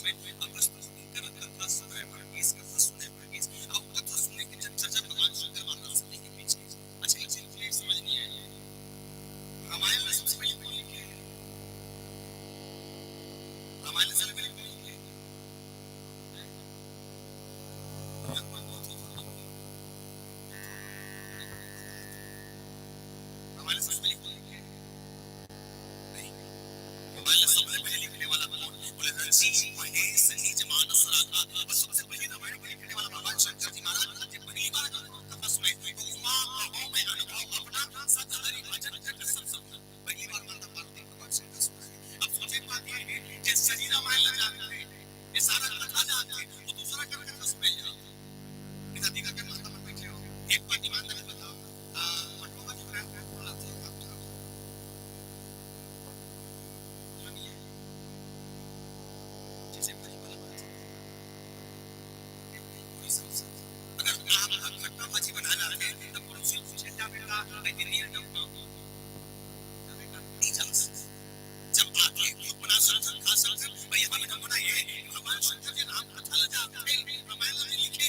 में अगस्त करत कथा सुने वर्गीस कथा सुने वर्गीस अब कथा सुनने की जब चर्चा भगवान शंकर माता सती के बीच की। अच्छा एक चीज मुझे समझ नहीं आई, रामायण में सबसे पहले कौन लिखे हैं? रामायण में सबसे पहले कौन लिखे हैं? रामायण सबसे पहले कौन लिखे हैं? नहीं, रामायण सबसे पहले लिखने वाला कौन? बोले रणसी महेश निज मानस राधा। और सबसे पहले रामायण को लिखने वाला भगवान शंकर जी महाराज जब पहली बार कथा सुनाई तो उमा कहो मैं अनुभव अपना सत हरि भजन जग सब सब पहली बार माता पार्वती भगवान शंकर सुनाई। अब सोचे बात ये है कि सही रामायण लग जाते हैं, ये सारा कथा जानते हैं, वो दूसरा कर कथा सुनाई जाओ निधि का के माता पर बैठे हो। एक बात ईमानदारी से बताओ, पटवा जी ब्रांड का बोला था जैसे पहली बार अगर आप खट्टा भाजी बनाना है तो पुरुष पूछे क्या बेटा वेजिटेरियन डॉक्टर नहीं जा सकते। जब आके खुद बना सकते खा सकते भाई हमें हम बनाइए भगवान शंकर जी राम कथा लगा रामायण में लिखे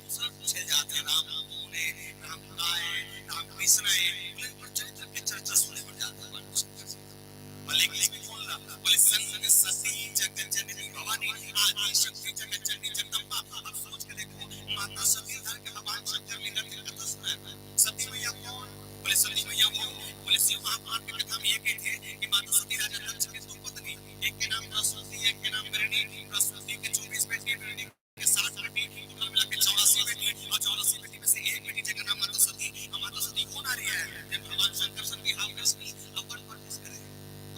दूसरा पूछे जाते राम ने राम गाय राम कृष्ण बोले पर चरित्र की चर्चा सुनने पर जाता है भगवान शंकर जी। बोले इसमें कौन रहा? बोले संग सती जगत जननी भवानी आदि शक्ति जगत जननी जगदम्बा। अब सोच के देखो माता सती धर के भगवान शंकर लिंग की कथा सुनाया। सती मैया कौन? बोले सती मैया वो बोले शिव महापुराण की कथा में ये कहते हैं कि माता सती राजा दक्ष के दो पत्नी, एक के नाम बृहस्पति एक के नाम बृहणी। बृहस्पति के 24 बेटी, बृहणी के 60 बेटी, टोटल मिला के 84 बेटी और 84 बेटी में से एक बेटी जिसका नाम माता सती। माता सती कौन आ रही है? जब भगवान शंकर से विवाह कर अपन पर किस करे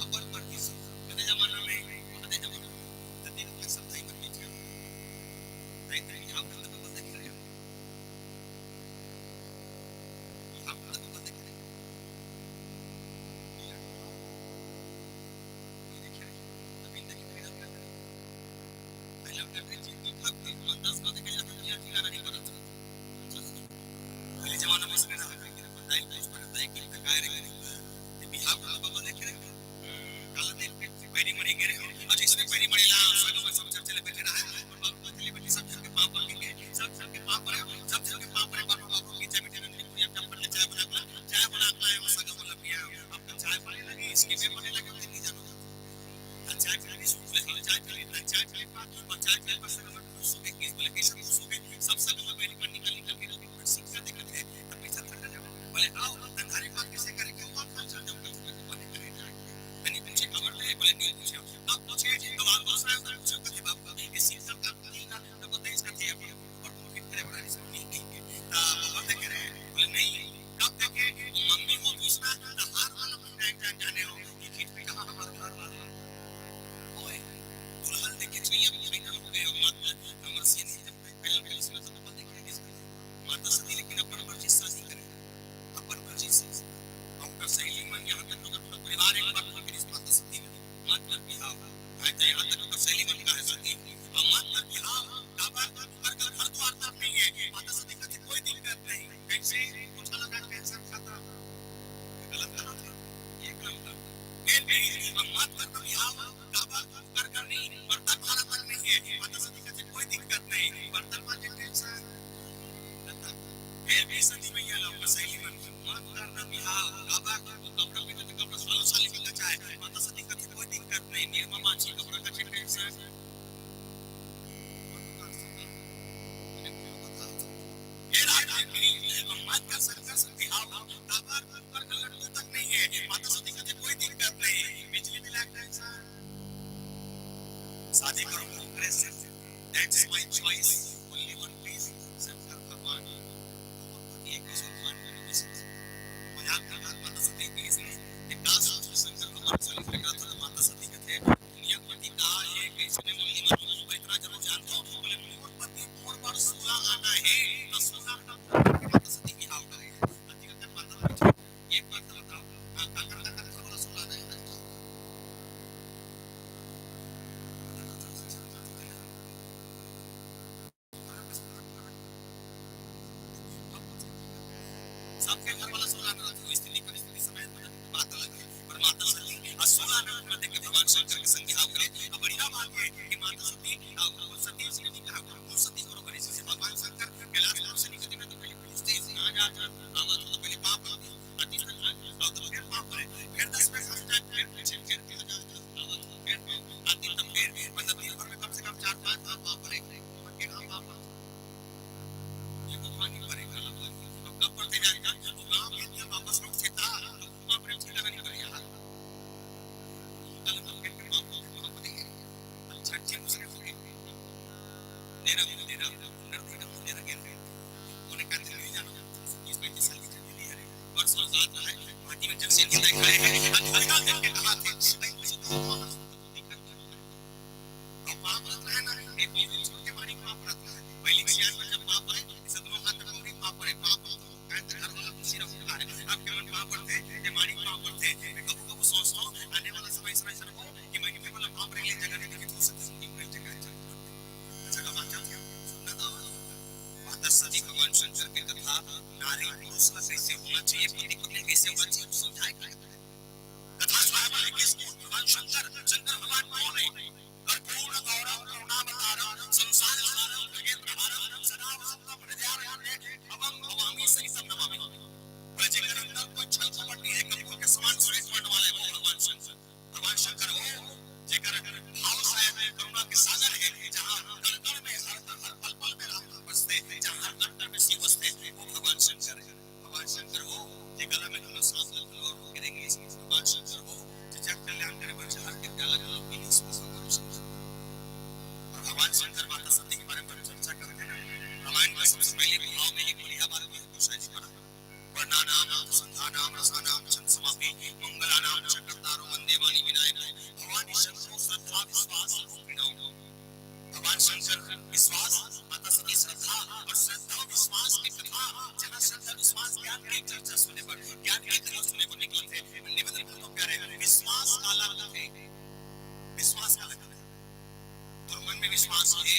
अपन पर किस कदे जमाना में कदे जमाना कदे के सब नहीं बन गया नहीं नहीं आप तो बंद कर रहे हो आप तो बंद कर रहे हो ये देखिए अभी तक इतना कर रहे हैं पहले करते जी की भक्ति 10 बातें कह जाते हैं ठिकाना नहीं पता पहले जमाना में इसमें रहा कि बताइए कुछ पता है कि काय रे ये बिहार का बाबा देख रहे हैं काला दिन पे पैरी मरी गिरे और इसमें पैरी मरी ला सालों में सब चर्चे बैठे रहा है और बाबू चले बैठे सब के पाप पर के सब के पाप पर सब के पाप पर बाबू की जमीन में पूरी अपना पर चाय बना है वो सगा वाला पिया अब चाय पानी लगी इसके में पानी लगे नहीं जानो चाय पीने सूख ले चाय पीने और चाय पीने पर सगा में सूखे किस बोले कि सब सूखे सब सगा में पैरी पर निकल के रोटी सीख कर देखते हैं तब पीछा थक जाओ बोले आओ अंधारी बात कैसे करेंगे वो आप चल जाओ पानी करेंगे मैंने पूछे खबर ले बोले नहीं पूछे अब पूछे अब आप दूसरा उधर पूछो कि बाप का ये सीन सब काम नहीं ना तो बताइए इसका थे अब और तुम फिर करे बड़ा इसको नहीं कहेंगे वो बात कह रहे हैं बोले नहीं कब देखे मम्मी को दूसरा हार वाला बन जाने हो ये खेत में कहां हमारा घर वाला ओए दुल्हन देखे चाहिए फाइनल हो गए माता हमर से नहीं जब पहले इसमें तो बात देखेंगे माता सती लेकिन अपन मर्जी शादी करे अपन मर्जी से हम सही मन यहां तक तो पूरा परिवार एक बार फिर इस माता सती माता बिहाव है यहां तक तो सही मन का है सती और माता बिहाव दावा कर घर द्वार तक नहीं है माता सती का कोई दिक्कत नहीं कैसे कुछ लगा कैंसर खाता गलत कहा था ये गलत था नहीं माता का बिहाव दावा कर नहीं बर्तन भारत तक नहीं है माता सती का कोई दिक्कत नहीं बर्तन में कैंसर ए सती मैया लोग सही मन मत करना बिहाव बाबा को कपड़ा में तो कपड़ा सालों साल निकल जाए माता सती का कोई दिक्कत नहीं मेरे मामा जी कपड़ा का चेक कैसे ये रात में मत कर सकता बिहाव बाबा पर लड़कों तक नहीं है माता सती का कोई दिक्कत नहीं बिजली में लग कैसा शादी करो Congress that's my choice only one please सब भगवान एक मुसलमान मजाक कर माता सती के इसने एक दास शंकर भगवान से लिखा था माता सती के थे दुनिया पति का ये कैसे मम्मी मानो इतना जरूर जानता हूं बोले मोर पति मोर पर 16 आना है तो 16 का माता सती की हाल है पति का माता एक बात बताओ का बोला 16 आना है सबके घर वाला 16 आना तो स्त्री परिस्थिति समय बात अलग है पर माता सती 16 नंबर में देखे भगवान शंकर के संग बिहाव करे। अब बढ़िया बात है कि माता सती सती से नहीं कहा वो सती करो करे से भगवान शंकर कैलाश पर से निकलते में तो पहले पूछते हैं आ जा आवा तो पहले पाप अति से और तो फिर पाप करे फिर 10 में फंस जाए फिर पीछे फिर आ जा आवा तो फिर आती तो फिर मतलब दिन भर में कम से कम 4-5 पाप करे के नाम पाप ये भगवान की परेशान कब पड़ते जाएगा वो गांव के लिए वापस लौट से था वहां पर चिल्ला नहीं करे यार कल हम के पाप को पता है अच्छा अच्छे मुझे मेरा नर्दी का मुझे लगे उन्हें कहते हैं जानो इस 35 साल की जिंदगी है और साल साथ है पार्टी में जैसे खड़े हैं हल्का करके कहा थे अब पाप रहता है ना एक भी छोटे मारी पाप रहता है पहली सियान में जब पाप है इसे दोनों हाथ में पूरी पाप है पाप कहते घर वाला खुशी रखता है आपके मन पाप करते ये मारी पाप करते मैं कब कब सोचता हूं आने वाला समय ऐसा हो कि मैं भी वाला पाप रह ले जगह नहीं कि हो सकती है कोई जगह जगह बात चलती है सुनना तो माता सती भगवान शंकर की कथा नारी पुरुष का कैसे होना चाहिए पति पत्नी कैसे होना चाहिए समझाएगा कथा सुनाने वाले किसको भगवान शंकर भगवान कौन है कर्पूर गौरव करुणावतारम संसार सारम खगेंद्र हारम सदा वसंतम हृदयारण्यम अवं भवामी सहितं नमामि प्रजेकर अंदर कोई छल कपट नहीं है कभी के समान सुरेश वर्ण वाले वो भगवान शंकर हो जेकर भाव शायद करुणा के सागर है जहां कण कण में हर पल पल में राम बसते जहां हर कण में शिव बसते वो भगवान शंकर है भगवान शंकर हो जे गला में दोनों सांस लेते और गिरेंगे इसमें भगवान शंकर हो जे जग कल्याण करे बचार के त्याग लोग की निष्पास भगवान शंकर माता सती के बारे में चर्चा करते हैं रामायण में सबसे पहले भाव में एक बढ़िया बात है कुशाई जी पढ़ा वर्णानाम संधानाम रसानाम छंद समापि मंगलानाम चक्रतारो वंदे वाणी विनायक भगवान शंकर श्रद्धा विश्वास रूपिणो भगवान शंकर विश्वास माता सती श्रद्धा और श्रद्धा विश्वास की कथा जहां श्रद्धा विश्वास ज्ञान की चर्चा सुनने पर ज्ञान की कथा सुनने पर निकलते हैं निवेदन करता हूं प्यारे विश्वास काला है विश्वास काला और मन में विश्वास है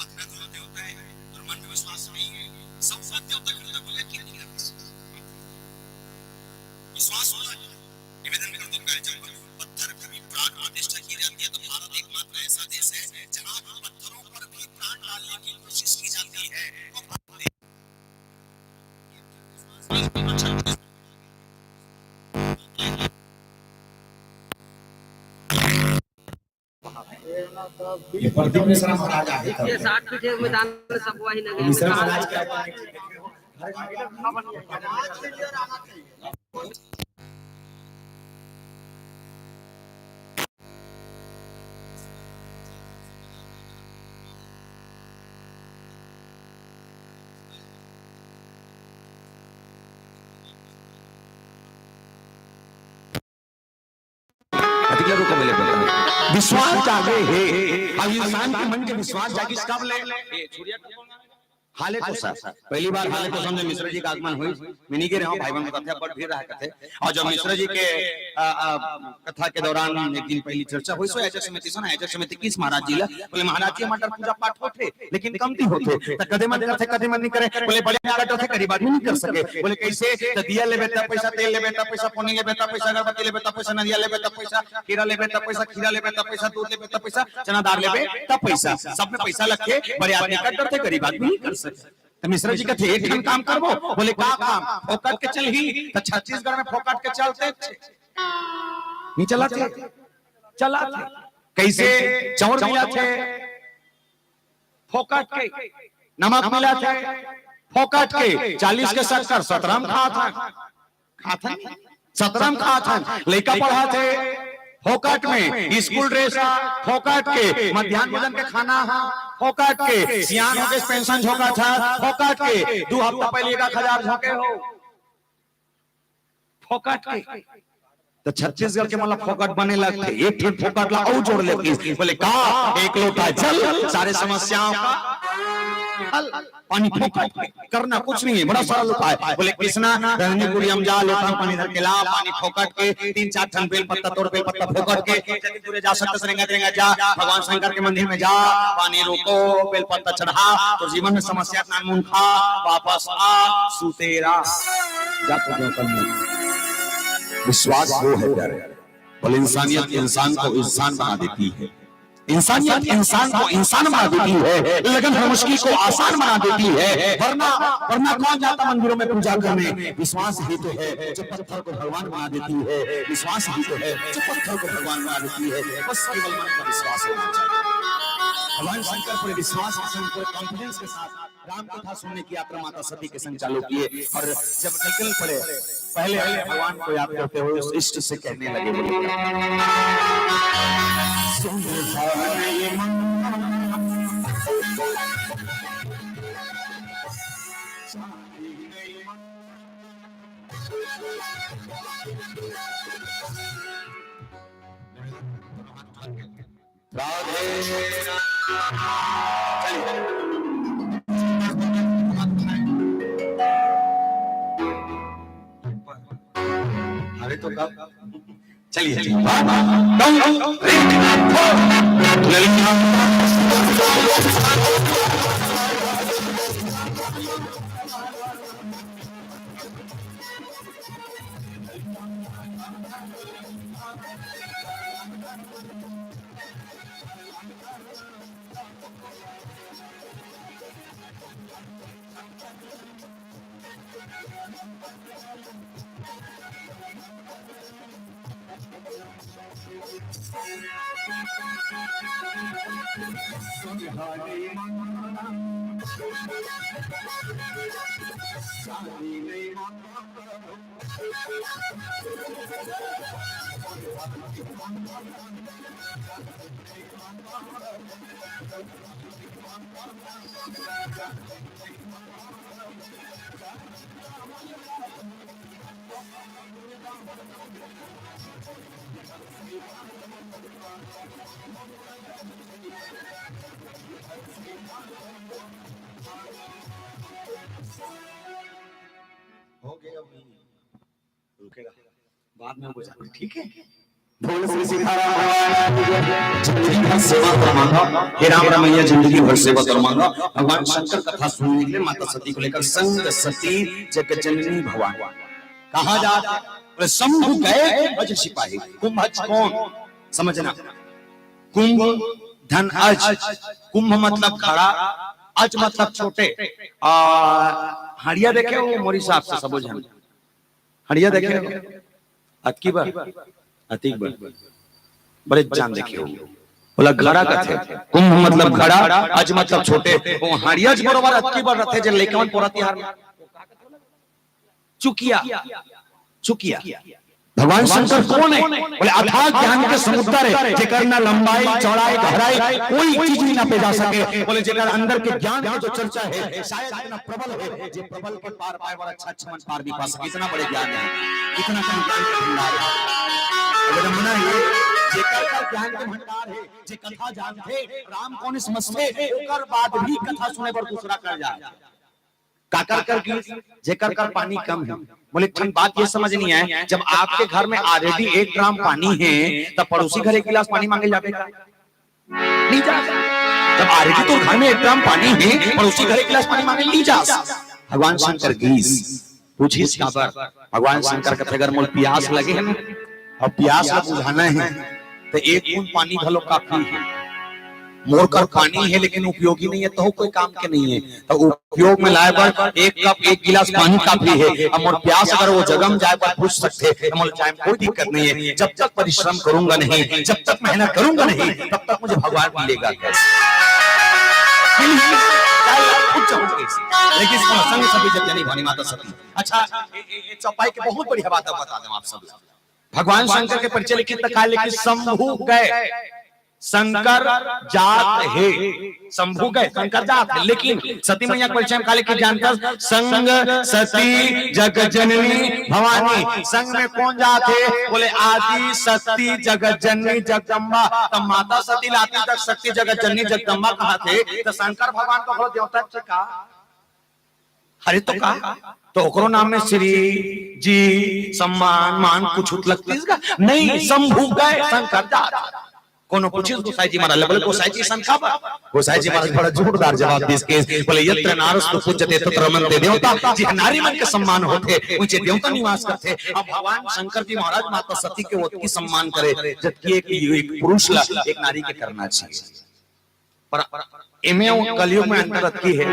पत्ना तो होता है और मन में विश्वास नहीं है सब सत्य होता है बोले कि नहीं विश्वास होना निवेदन करता हूं प्यारे जब पत्थर पर भी प्राण प्रतिष्ठा की जाती है तो भारत एकमात्र ऐसा देश है जहां पत्थरों पर भी प्राण डालने की कोशिश की जाती है ये प्रदीप मिश्रा महाराज आए थे ये 60 फीट मैदान में सब वही लगे मिश्रा महाराज क्या विश्वास जागे है अब इंसान के मन के विश्वास जागी कब ले हाले तो सर पहली बार हाले तो समझे मिश्रा जी का आगमन हुई मिनी के रहो भाई बहन कथा पर भी रहा कथे और जब मिश्रा जी के कथा के दौरान एक दिन पहली चर्चा हुई सो ऐसे समिति सुना ऐसे समिति किस महाराज जी ला बोले महाराज जी हमारा पूजा पाठ होते लेकिन कमती होते त कदे मन करते कदे मन नहीं करे बोले बड़े आगट होते गरीब आदमी नहीं कर सके बोले कैसे त दिया लेबे त पैसा तेल लेबे त पैसा पानी लेबे त पैसा अगरबत्ती लेबे त पैसा नदिया लेबे त पैसा खीरा लेबे त पैसा खीरा लेबे त पैसा दूध लेबे त पैसा चना दाल लेबे त पैसा सब में पैसा लगे बड़े आदमी कट करते गरीब आदमी नहीं कर सकते तो मिश्रा जी कहते एक ठन काम करबो बोले का काम फोकट के चल ही तो छत्तीसगढ़ में फोकट के चलते नहीं चलाते चलाते कैसे चाउर मिला थे फोकट के नमक मिला थे फोकट के 40 के 70 17 खाता 17 खाता लड़का पढ़ा थे फोकट में स्कूल ड्रेस फोकट के मध्याह्न भोजन के खाना फोकट के सियान हो के पेंशन झोंका था फोकट के 2 हफ्ता पहले 1000 झोंके हो फोकट के तो छत्तीसगढ़ के मतलब फोकट बने लगते एक ठन फोकट ला और जोड़ ले प्लीज बोले का एक लोटा जल सारे समस्याओं का हल पानी फोकट करना कुछ नहीं है बड़ा सरल उपाय बोले कृष्णा रजनीपुरी हम जा लोटा पानी धर के ला पानी फोकट के 3-4 ठन बेल पत्ता तोड़ बेल पत्ता फोकट के जल्दी दूरे जा सकते सरेंगा जा भगवान शंकर के मंदिर में जा पानी रोको बेल पत्ता चढ़ा तो जीवन में समस्या ना मुंह खा वापस आ सुतेरा जा पूजा करने विश्वास वो है प्यारे बोले इंसानियत इंसान को इंसान बना देती है, इंसानियत इंसान को इंसान बना देती है, लगन है मुश्किल को आसान बना देती है। वरना वरना कौन जाता मंदिरों में पूजा करने? विश्वास ही तो है जो पत्थर को भगवान बना देती है, विश्वास ही तो है जो पत्थर को भगवान बना देती है। बस केवल मन का विश्वास होना चाहिए। भगवान शंकर पूरे विश्वास के संग, पूरे कॉन्फिडेंस के साथ राम कथा सुनने की यात्रा माता सती के संग चालू किए। और जब निकल पड़े, पहले भगवान को याद करते हुए उस इष्ट से कहने लगे, राधे अरे तो कब चलिए हो गया, रुकेगा बाद में हो जाएगा, ठीक है। बोल श्री सीताराम जिंदगी भर सेवा कर मांगा, हे राम रमैया जिंदगी भर सेवा कर मांगा। भगवान शंकर कथा सुनने के लिए माता सती को लेकर संग सती जगज्जननी भवान कहा जाता है। बोले शंभु गए अज सिपाही। कुंभ अज कौन समझना, कुंभ धन अज, कुंभ मतलब खड़ा, अज मतलब छोटे। हड़िया देखे वो मोरी साहब से सब जन हड़िया देखे अतकी बार अतिक बार बड़े जान देखे हो। बोला घड़ा कथे, कुंभ मतलब घड़ा, अज मतलब छोटे। वो हड़िया ज बरोबर अतकी बार रथे जे लेकवन पोरा तिहार में चुकिया चुकिया। भगवान शंकर कौन है? बोले अथाह ज्ञान के समुद्र है, जेकर ना लंबाई चौड़ाई गहराई कोई चीज नहीं नापे जा सके। बोले जेकर अंदर के ज्ञान की जो चर्चा है शायद इतना प्रबल है जे प्रबल के पार पाए और अच्छा मन पार भी पा सके। इतना बड़े ज्ञान है, इतना कम ज्ञान का भंडार है। बोले मना ये जेकर का ज्ञान के भंडार है, जे कथा जानते राम कौन समझते, ओकर बाद भी कथा सुने पर दूसरा कर जाए। काकर कर की जेकर कर पानी कम है। बोले ठीक बात ये समझ नहीं है, जब आपके घर में ऑलरेडी 1 ग्राम पानी है तब पड़ोसी घर 1 गिलास पानी मांगे जाते का नहीं जा। जब ऑलरेडी तो घर में 1 ग्राम पानी है, पड़ोसी घर 1 गिलास पानी मांगे नहीं जा। भगवान शंकर गीस पूछी इसका पर भगवान शंकर कहते अगर मोल प्यास लगे है ना और प्यास को बुझाना है तो 1 बूंद पानी भलो काफी है। मोर कर पानी है लेकिन उपयोगी नहीं है तो कोई काम के नहीं है, तो उपयोग में लाए पर 1 कप 1 गिलास पानी काफी है। अब मोर प्यास अगर वो जगम जाए पर पूछ सकते तो मोर चाहे कोई दिक्कत नहीं है। जब तक परिश्रम करूंगा नहीं, जब तक मेहनत करूंगा नहीं, तब तक मुझे भगवान मिलेगा कैसे? लेकिन संग सभी जब यानी भवानी माता सती। अच्छा चौपाई के बहुत बढ़िया बात बता दूं आप सब। भगवान शंकर के परिचय लिखित का लिखित शंभु गए, शंकर जात है। शंभु गए शंकर जात है, लेकिन सती मैया के परिचय में काले के जानकर संग सती जगज्जननी भवानी। संग में कौन जात है? बोले आदि सती जगज्जननी जगदम्बा। तब माता सती लाती तक सती जगज्जननी जगदम्बा कहा थे, तो शंकर भगवान को देवता से कहा हरे तो कहा तो ओकरो नाम में श्री जी सम्मान मान कुछ लगती है नहीं। शंभु गए शंकर जात, कोनो पूछिस गोसाई जी महाराज बोले गोसाई जी सन का बा गोसाई जी महाराज बड़ा जोरदार जवाब दिस के बोले यत्र नारस्तु पूज्यते तत्र रमन्ते देवता जी नारी मन के सम्मान होते ऊंचे देवता निवास करते। अब भगवान शंकर जी महाराज माता सती के ओत की सम्मान करे जबकि एक पुरुष ला एक नारी के करना चाहिए। पर एमे कलयुग में अंतर की है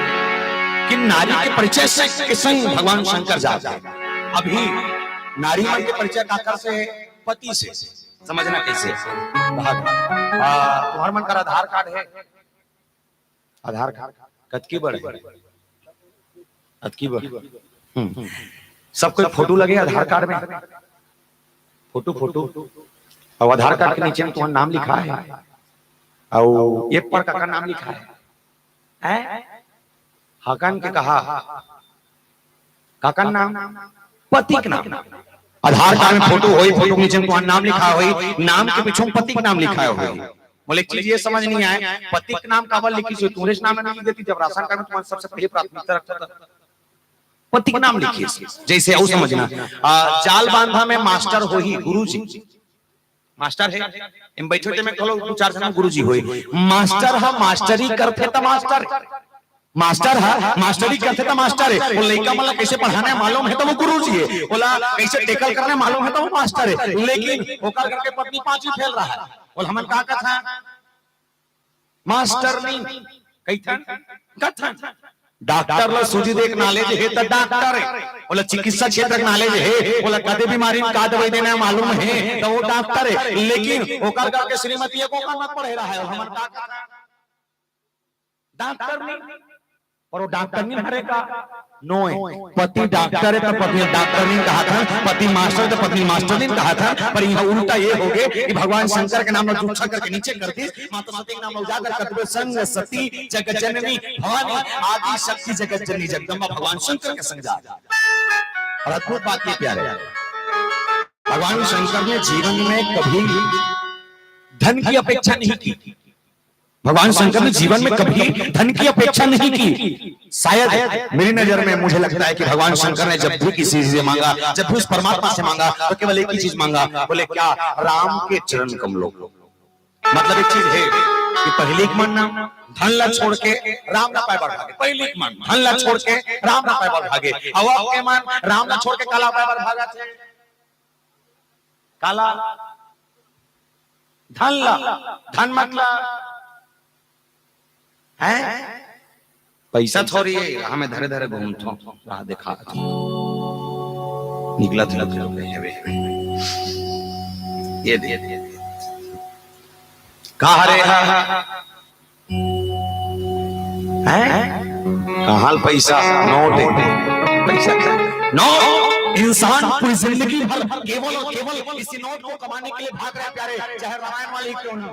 कि नारी के परिचय से के संग भगवान शंकर जाते हैं। अभी नारी मन के परिचय काकर से पति से समझना कैसे तुम्हारे मन का आधार कार्ड है आधार कार्ड कतकी बड़ कतकी बड़ सब कोई फोटो लगे आधार कार्ड में फोटो फोटो और आधार कार्ड के नीचे में तुम्हारा नाम लिखा है और एक पर का नाम लिखा है हकन के कहा काका नाम पति के नाम आधार कार्ड में फोटो होई फोटो के नीचे तुम्हारा नाम लिखा होई नाम के पीछे पति का नाम लिखा होई। बोले एक चीज ये समझ नहीं आए पति का नाम काबर लिखी सो तुम्हारे नाम में नहीं देती जब राशन कार्ड में तुम्हारा सबसे पहले प्राथमिकता रखता था पति का नाम लिखिए जैसे और समझना जाल बांधा में मास्टर होई गुरुजी मास्टर है इन बैठे में कहो दो चार जन गुरुजी होई मास्टर है मास्टरी करते त मास्टर मास्टर है मास्टरी करते तो मास्टर है वो लड़का मतलब कैसे पढ़ाना है मालूम है तो वो गुरुजी है बोला कैसे टेकल करना है मालूम है तो वो मास्टर है लेकिन ओकर करके पत्नी पांचवी फेल रहा है बोला हमन का कथा मास्टर नहीं कइथन कथन डॉक्टर ला सूजी देख नॉलेज है तो डॉक्टर है बोला चिकित्सा क्षेत्र का नॉलेज है बोला कदे बीमारी में का दवाई देना है मालूम है तो वो डॉक्टर है लेकिन ओकर करके श्रीमती को का मत पढ़े रहा है हमन का कथा डॉक्टर नहीं और वो डॉक्टर नहीं भरेगा नो है पति डॉक्टर है तो पत्नी डॉक्टर नहीं कहा था पति मास्टर तो पत्नी मास्टर नहीं कहा था पर यह उल्टा ये हो गए कि भगवान शंकर के नाम में जुच्छा करके नीचे कर दी माता सती के नाम में उजागर करते संग सती जगत जननी भवानी आदि शक्ति जगत जननी जगदम्बा भगवान शंकर के संग जा और अद्भुत बात ये प्यारे भगवान शंकर ने जीवन में कभी धन की अपेक्षा नहीं की भगवान शंकर ने जीवन में कभी धन की अपेक्षा नहीं की। शायद मेरी नजर में मुझे लगता है कि भगवान शंकर ने जब भी किसी से मांगा जब भी उस परमात्मा से मांगा तो केवल एक ही चीज मांगा बोले क्या राम के चरण कमलों मतलब एक चीज है कि पहले एक मानना धन ला छोड़ के राम ना पाए भागे पहले एक मान धन ला छोड़ के राम ना पाए भागे अब के मान राम ना छोड़ के काला पाए भागा थे काला धन ला धन मतलब है पैसा थोड़ी है हमें धरे धरे घूमतो राह दिखा निकला था ये दे कहा रे है कहां पैसा नोट पैसा नो इंसान पूरी जिंदगी भर केवल और केवल इसी नोट को कमाने के लिए भाग रहा है प्यारे चाहे रामायण वाली क्यों ना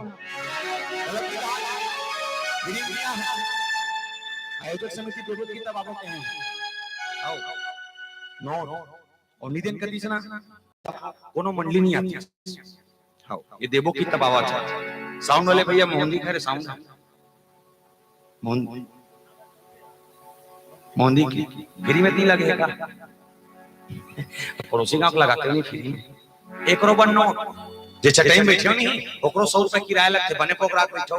आयोजक समिति प्रेरित की तब आपको कहें आओ नो और निदेन कर दीजिए ना कोनो मंडली नहीं आती आओ ये देवो की तब आवाज साउंड वाले भैया मोहंदी खैर साउंड मोहंदी की फ्री में नहीं लगेगा पड़ोसी गांव लगाते नहीं फ्री में एक रो बनो जे चटाई में बैठे नहीं ओकरो 100 रुपए किराया लगते बने पोकरा बैठो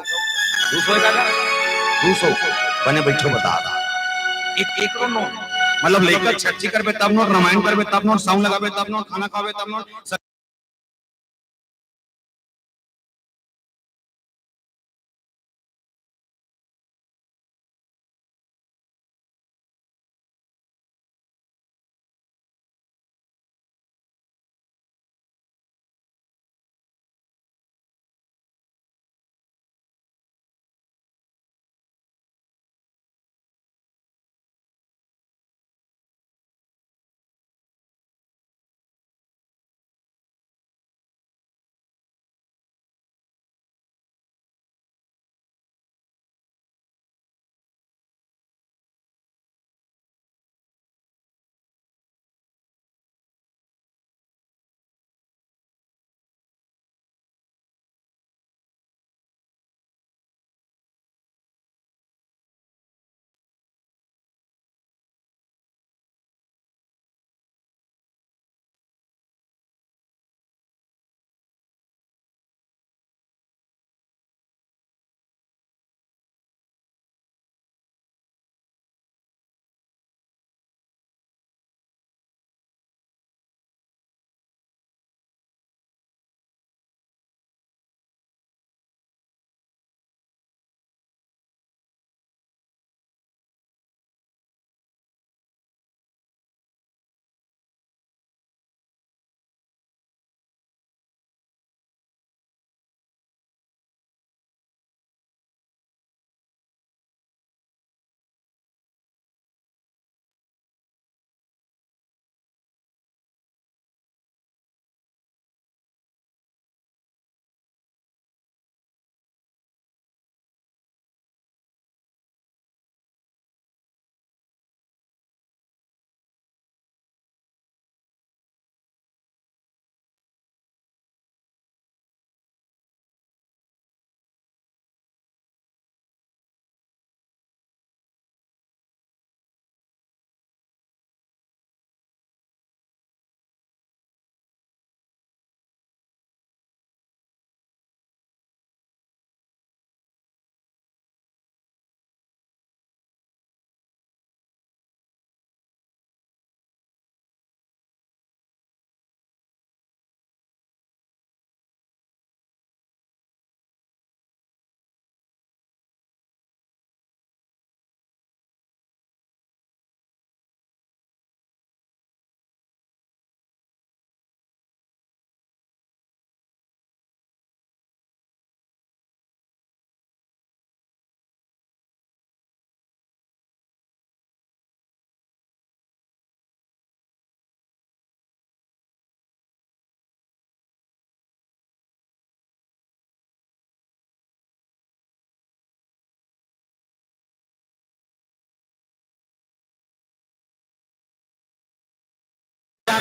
200 का 200 बने बैठो बता एक रो नोट मतलब लेकर छच्ची करबे तब नोट रामायण करबे तब नोट साउंड लगाबे तब नोट खाना खावे तब नोट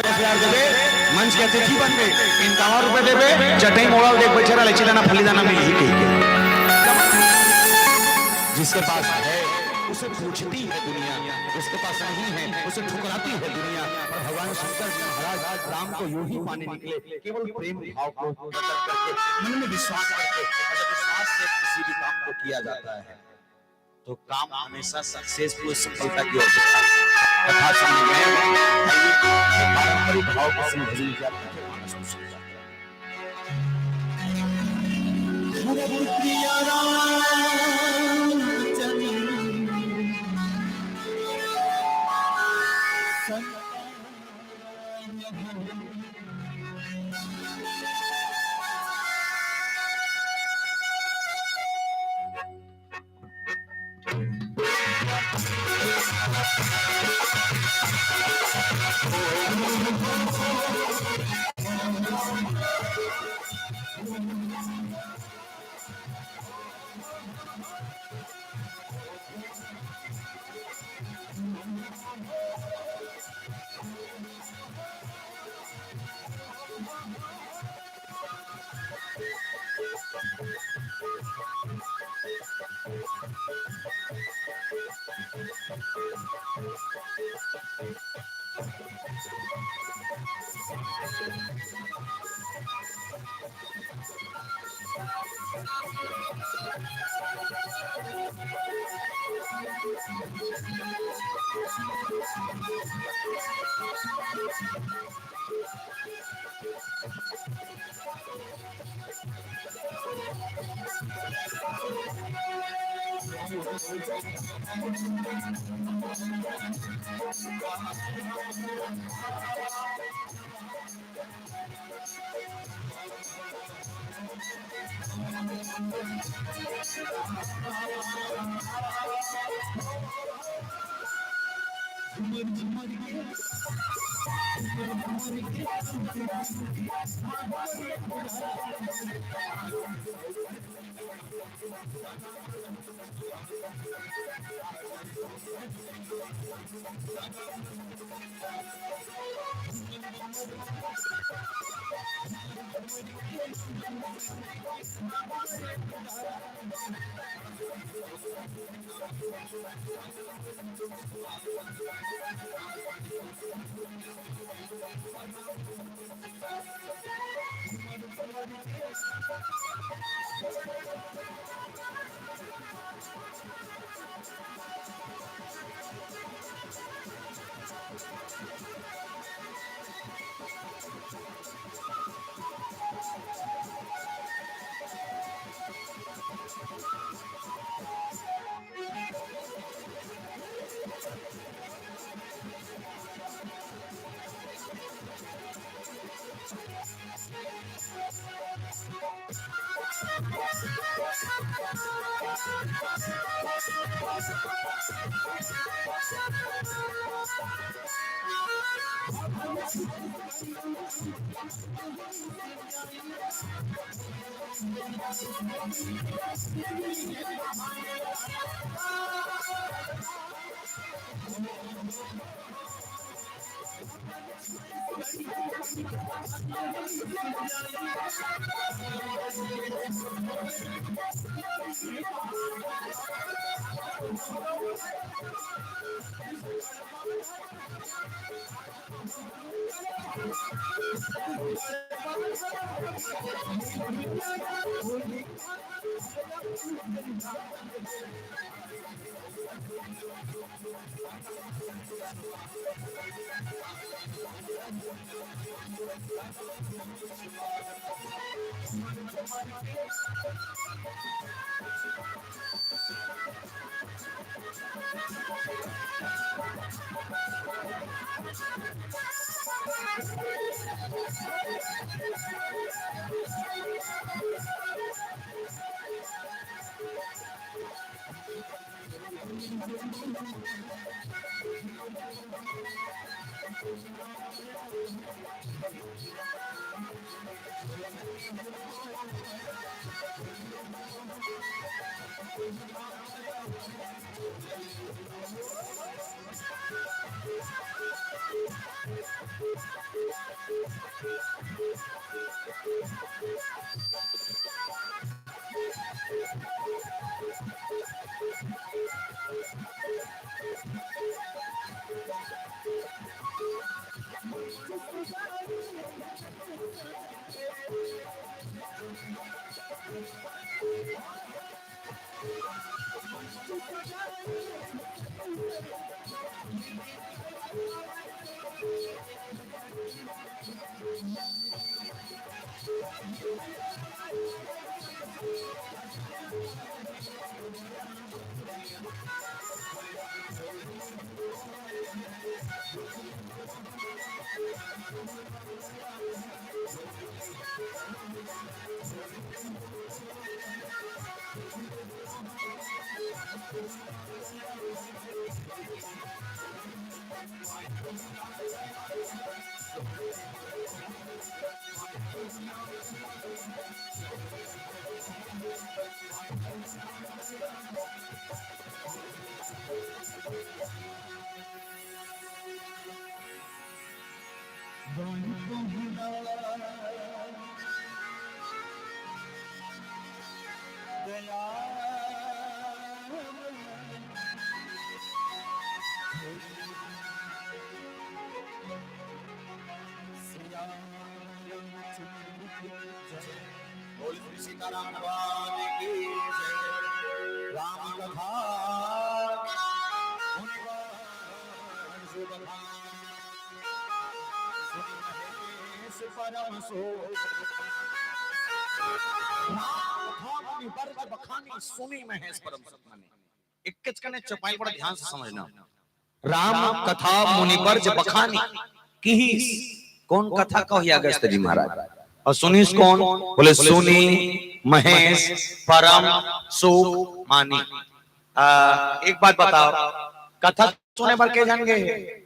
10,000 देवे मंच के अतिथि बन गए इनका और रुपए देवे चटई मोड़ल देख बेचारा लेची दाना फली दाना मिल ही के जिसके पास है उसे पूछती है दुनिया, उसके पास नहीं है उसे ठुकराती है दुनिया। और भगवान शंकर जी महाराज राम को यूं ही पाने निकले, केवल प्रेम भाव को प्रकट करके, मन में विश्वास करके। अगर विश्वास से किसी भी काम को किया जाता है तो काम हमेशा सक्सेसफुल, सफलता की ओर जाता है। कथा सुनने गए पारंपरिक भाव को समझने की आवश्यकता है। बोल श्री सीताराम भगवान की जय। राम कथा परम सुनी महेश परम सतमनि। इक्किच कने चौपाई बड़ा ध्यान से समझना। राम कथा मुनि बरज बखानी की कौन कथा कही अगस्त जी महाराज और सुनीस कौन बोले सुनी महेश परम सुख मानी। एक बात बताओ कथा सुने पर के जान गए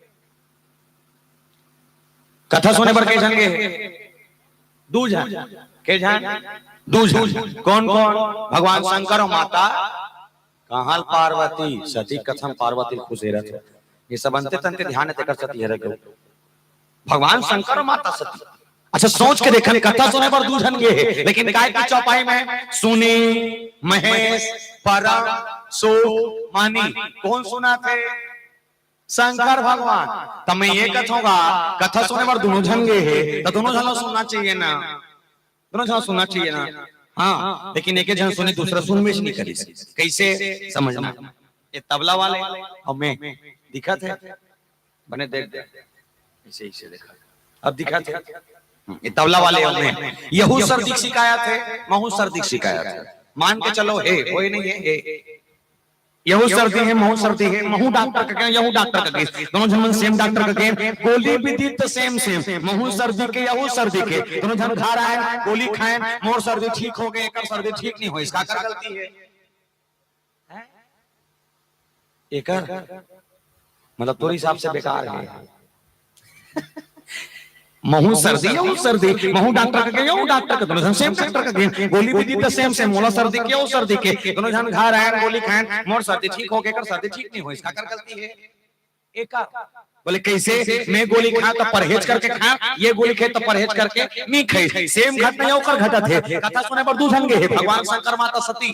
कथा सुने पर के जान गए दूजा के जान दूजा कौन कौन भगवान शंकर और माता कहाल पार्वती सती कथम पार्वती खुशेरत ये सब अंते तंते ध्यान ते कर सती है रे भगवान शंकर और माता सती। अच्छा सोच के देखा कथा सुने पर दूधन गए लेकिन काय की चौपाई में सुनी महेश परम सुख मानी कौन सुना थे शंकर भगवान। तब मैं ये कथूंगा कथा सुने पर दोनों जन गए तो दोनों जन सुनना चाहिए ना दोनों जन सुनना चाहिए ना। हाँ लेकिन एक जन सुनी दूसरा सुन में नहीं करी कैसे समझना। ये तबला वाले और मैं दिखा थे बने देख ऐसे ही से देखा अब दिखा थे ये तबला वाले और मैं यहू सर्दी शिकायत है महू सर्दी शिकायत है मान के चलो है कोई नहीं है यहू सर्दी है महू सर्दी है महू डॉक्टर का कहना यहू डॉक्टर का केस दोनों जन सेम डॉक्टर का कहना गोली भी दी तो सेम सेम महू सर्दी के यहू सर्दी के दोनों जन खा रहा है गोली खाएं मोर सर्दी ठीक हो गए एक सर्दी ठीक नहीं हो इसका क्या गलती है एक मतलब तोरी हिसाब से बेकार है। महू सर्दी यहू सर्दी महू डॉक्टर का यहू डॉक्टर का दोनों जन सेम डॉक्टर का कहना गोली भी दी तो सेम सेम मोला सर्दी के यहू सर्दी के दोनों जन खा रहा है गोली खाएं मोर सर्दी ठीक हो गए कर सर्दी ठीक नहीं हो इसका क्या गलती है। एक बोले कैसे मैं गोली खा तो परहेज करके खा ये गोली खाए तो परहेज करके नहीं खाई सेम घटना होकर घटत है। कथा सुने पर दो जन गए भगवान शंकर माता सती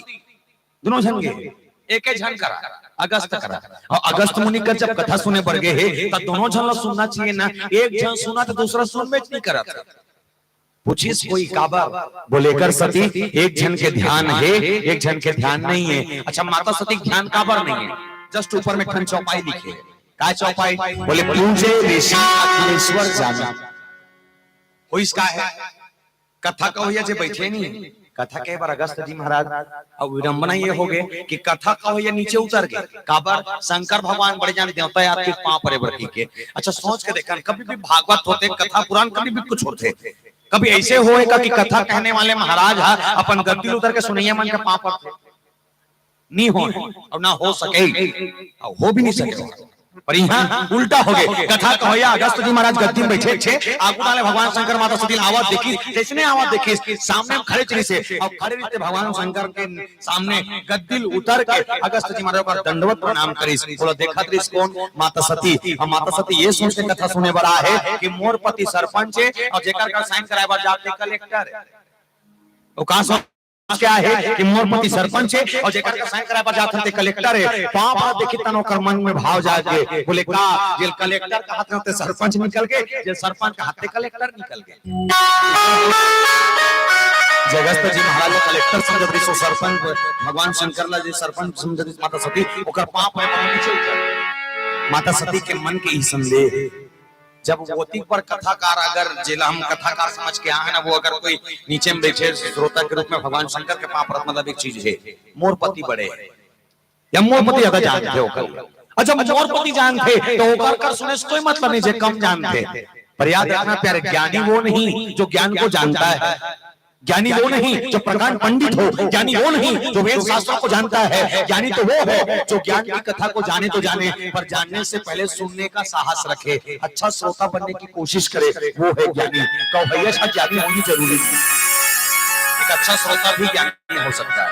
दोनों जन गए एक ही जन करा अगस्त करा और अगस्त मुनि का जब कथा सुने पर गए है तो दोनों जन सुनना चाहिए ना एक जन सुना तो दूसरा सुन में नहीं करा पूछिस कोई काबा बोले कर सती एक जन के ध्यान है एक जन के ध्यान नहीं है। अच्छा माता सती ध्यान काबर नहीं है जस्ट ऊपर में खंड चौपाई लिखे काय चौपाई बोले पूजे ऋषि अखिलेश्वर जाना कोई इसका है कथा का होया जे बैठे नहीं कथा के बार अगस्त जी महाराज और विडंबना ये हो गए कि कथा का होया नीचे उतर गए काबर शंकर भगवान बड़े जान देवता है आपके पांव परे बढ़ी के। अच्छा सोच के देखा कभी भी भागवत होते कथा पुराण कभी भी कुछ होते कभी ऐसे होएगा कि कथा कहने वाले महाराज अपन गद्दी उतर के सुनैया मन के पांव पड़ते नहीं हो और ना हो सके हो भी नहीं सके पर यहाँ उल्टा हो गए कथा कहोया अगस्त जी महाराज गद्दी में बैठे छे आगू वाले भगवान शंकर माता सती आवाज देखी जैसने आवाज देखी सामने खड़े चली से और खड़े रहते भगवान शंकर के सामने गद्दी उतर के अगस्त जी महाराज का दंडवत प्रणाम करी बोला देखा दृश्य कौन माता सती और माता सती ये सोच के कथा सुने बड़ा है कि मोर पति सरपंच है और जेकर का साइन कराए बार जाते कलेक्टर है वो कहां क्या है कि मोर पति सरपंच है और जेकर का साइन कराए पर जात हते कलेक्टर है पाप देखि तनो कर मन में भाव जागे बोले का जेल कलेक्टर का हाथ में सरपंच निकल गए जेल सरपंच का हाथ में कलेक्टर निकल गए जगस्त जी महाराज कलेक्टर समझत सो सरपंच भगवान शंकर ला जी सरपंच समझत माता सती ओकर पाप है नीचे उतर माता सती के मन के ही संदेह जब वोती पर कथाकार अगर जिला हम कथाकार समझ के आए ना वो अगर कोई नीचे में बैठे श्रोता के रूप में भगवान शंकर के पाप मतलब एक चीज है मोरपति बड़े या मोरपति ज्यादा जानते हो कल अच्छा मोरपति जानते तो ओकर कर सुने से कोई मतलब नहीं जे कम जानते पर याद रखना प्यारे ज्ञानी वो नहीं जो ज्ञान को जानता है ज्ञानी वो नहीं जो प्रकांड पंडित हो ज्ञानी वो नहीं जो वेद शास्त्रों को जानता है ज्ञानी तो वो है जो ज्ञान की कथा को जाने तो जाने पर जानने से पहले सुनने का साहस रखे अच्छा श्रोता बनने की कोशिश करे वो है ज्ञानी कहो ज्ञानी होनी जरूरी है एक अच्छा श्रोता भी ज्ञानी हो सकता है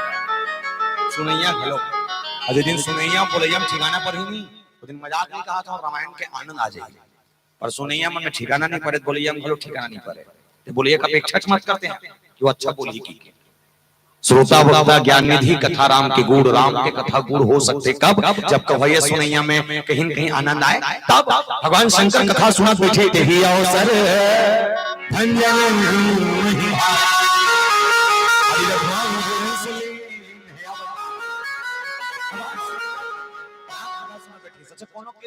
सुनैया हेलो अजय दिन सुनैया बोलैया में ठिकाना पर ही नहीं वो दिन मजाक नहीं कहा था और रामायण के आनंद आ जाएगी पर सुनैया मन में ठिकाना नहीं पड़े बोलैया में ठिकाना नहीं पड़े तो बोलिए का अपेक्षा मत करते हैं कि वो अच्छा बोली की श्रोता वक्ता ज्ञान निधि कथा राम के गुण राम के कथा गुण हो सकते कब जब कवैया सुनैया में कहीं कहीं आनंद आए तब भगवान शंकर कथा सुना बैठे थे अवसर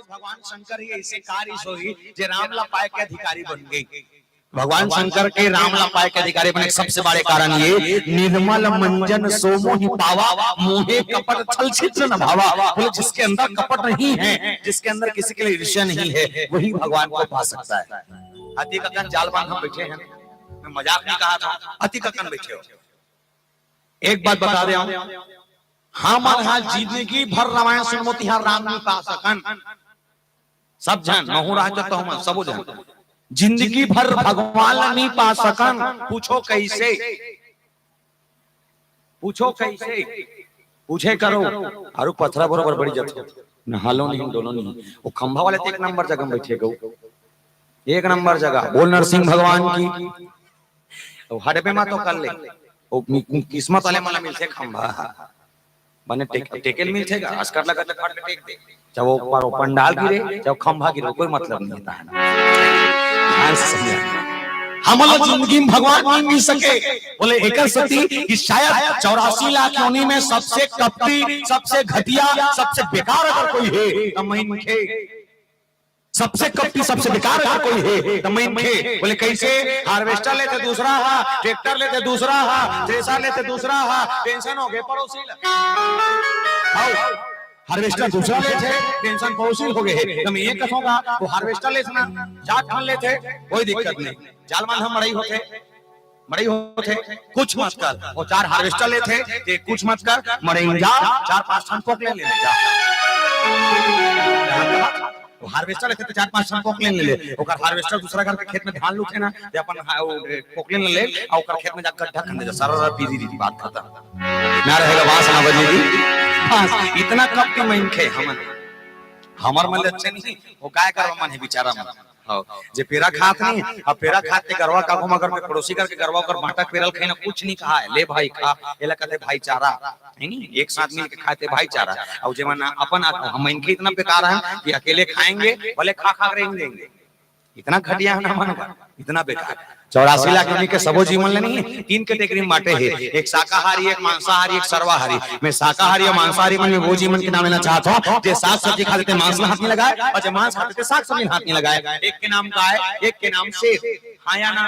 भगवान शंकर ही ऐसे कार्य सोई जे रामला पाए के अधिकारी बन गई भगवान शंकर के रामला पाए के अधिकारी बने सबसे बड़े कारण ये निर्मल मंजन सोमो ही पावा मोहे कपट छल छिद्र न भावा बोले जिसके अंदर कपट नहीं है जिसके अंदर किसी के लिए ईर्ष्या नहीं है वही भगवान को पा सकता है अति ककन जाल बांध हम बैठे हैं मैं मजाक नहीं कहा था अति ककन बैठे हो एक बात बता दे हम हाल जिंदगी भर रामायण सुनमो तिहार राम नहीं पा सकन सब जन महू राज तो हम सब जन जिंदगी भर भगवान नहीं पा सकन पूछो कैसे पूछे करो आरु पथरा बरोबर बड़ी जत नहालो नहीं डोलो नहीं वो खंभा वाले तो एक नंबर जगह बैठे गो एक नंबर जगह बोल नरसिंह भगवान की हड़बे मा तो कर ले किस्मत वाले मला मिलते खंभा बने टेकल मिलते अस्कर लगा तो फट टेक दे जब वो पंडाल गिरे जब खंभा गिरे कोई मतलब नहीं होता है हमारा जिंदगी में भगवान नहीं मिल सके बोले एक सती कि शायद 84 लाख योनि में सबसे कपटी सबसे घटिया सबसे बेकार अगर कोई है तो मैं इनके सबसे कपटी सबसे बेकार अगर कोई है तो मैं इनके बोले कैसे हार्वेस्टर लेते दूसरा हा ट्रैक्टर लेते दूसरा हा थ्रेसर लेते दूसरा हा टेंशन हो गए पड़ोसी हार्वेस्टर दूसरा ले थे टेंशन पड़ोसी हो गए तो मैं ये कहूंगा वो हार्वेस्टर ले ना जाट खान ले थे कोई दिक्कत नहीं जाल मान हम मड़ई होते कुछ मत कर वो 4 हार्वेस्टर ले थे कुछ मत कर मड़ई जा 4-5 टन पोक ले जा वो हार्वेस्टर लेते 4-5 टन पोक ले ओकर हार्वेस्टर दूसरा घर के खेत में धान लूटे ना ते अपन पोक ले और ओकर खेत में जा गड्ढा खन दे सारा पीरी बात खत्म ना रहेगा बास ना बजेगी बस इतना कब के मन खे हमर मन अच्छे नहीं वो काय करवा मन है बेचारा मन हां जे पेरा खात नहीं अब पेरा खाते करवा काको मगर में पड़ोसी करके करवा कर बाटा पेरल खाना कुछ नहीं कहा है ले भाई खा एला कहते भाईचारा है नहीं एक साथ मिल के खाते भाईचारा और जे मन अपन हम इनके इतना बेकार है कि अकेले खाएंगे भले खा खा रहेंगे इतना घटिया है ना मन का इतना बेकार 84 लाख योनि के सबो जीवन ले नहीं है 3 कैटेगरी में बांटे हैं एक शाकाहारी एक मांसाहारी एक सर्वाहारी मैं शाकाहारी और मांसाहारी में वो जीवन के नाम लेना चाहता हूं जो साग सब्जी खाते थे मांस में हाथ नहीं लगाए और जो मांस खाते थे साग सब्जी में हाथ नहीं लगाए एक के नाम गाय एक के नाम शेर हां या ना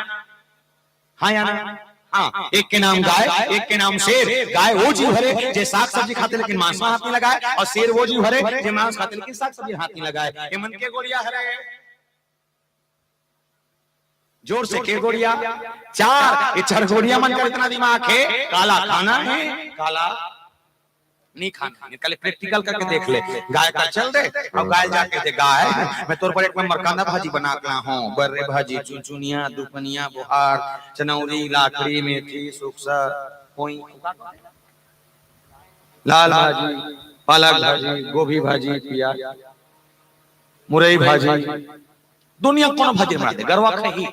हाँ एक के नाम गाय एक के नाम शेर गाय वो जीव हरे जो साग सब्जी खाते लेकिन मांस में हाथ नहीं लगाए और शेर वो जीव हरे जो मांस खाते लेकिन साग सब्जी हाथ नहीं लगाए ये मन के गोलियां हरे जोर से के गोड़िया 4 ये 4 गोड़िया मन का इतना दिमाग है काला खाना है काला नहीं खाना निकले प्रैक्टिकल करके देख ले गाय का चल दे और गाय जाके दे गाय मैं तोर पर एक नंबर कांदा भाजी बना के हूं बर्रे भाजी चुनचुनिया दुपनिया बुहार चनौरी लाखड़ी मेथी सुखसा कोई लाल भाजी पालक भाजी गोभी भाजी प्याज मुरई भाजी दुनिया कोनो भाजी बनाते गरवा खही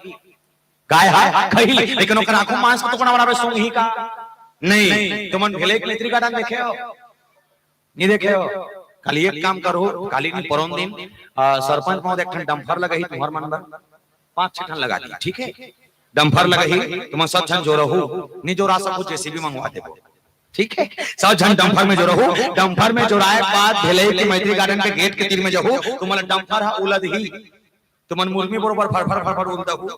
गाय है खही लेकिन ओकर आंखों मांस तो कोना बनावे सोंग ही का नहीं तुमन भेले के तरीका डाल देखे हो नहीं देखे हो खाली एक काम करो काली दिन परम दिन सरपंच महोदय एक डंफर लगाई तुम्हार मन पर 5-6 टन लगा दी ठीक है डंफर लगही तुम सब जन जो रहू नहीं जोड़ा सब कुछ जेसीबी मंगवा देबो, ठीक है। सब जन डंफर में जो रहू, डंफर में जोड़ाए बाद भेले कि मैत्री गार्डन के गेट के तीर में जहू तुमला डंफर हा उलद ही तुमन मुर्मी बरोबर फरफर फरफर उलदहू,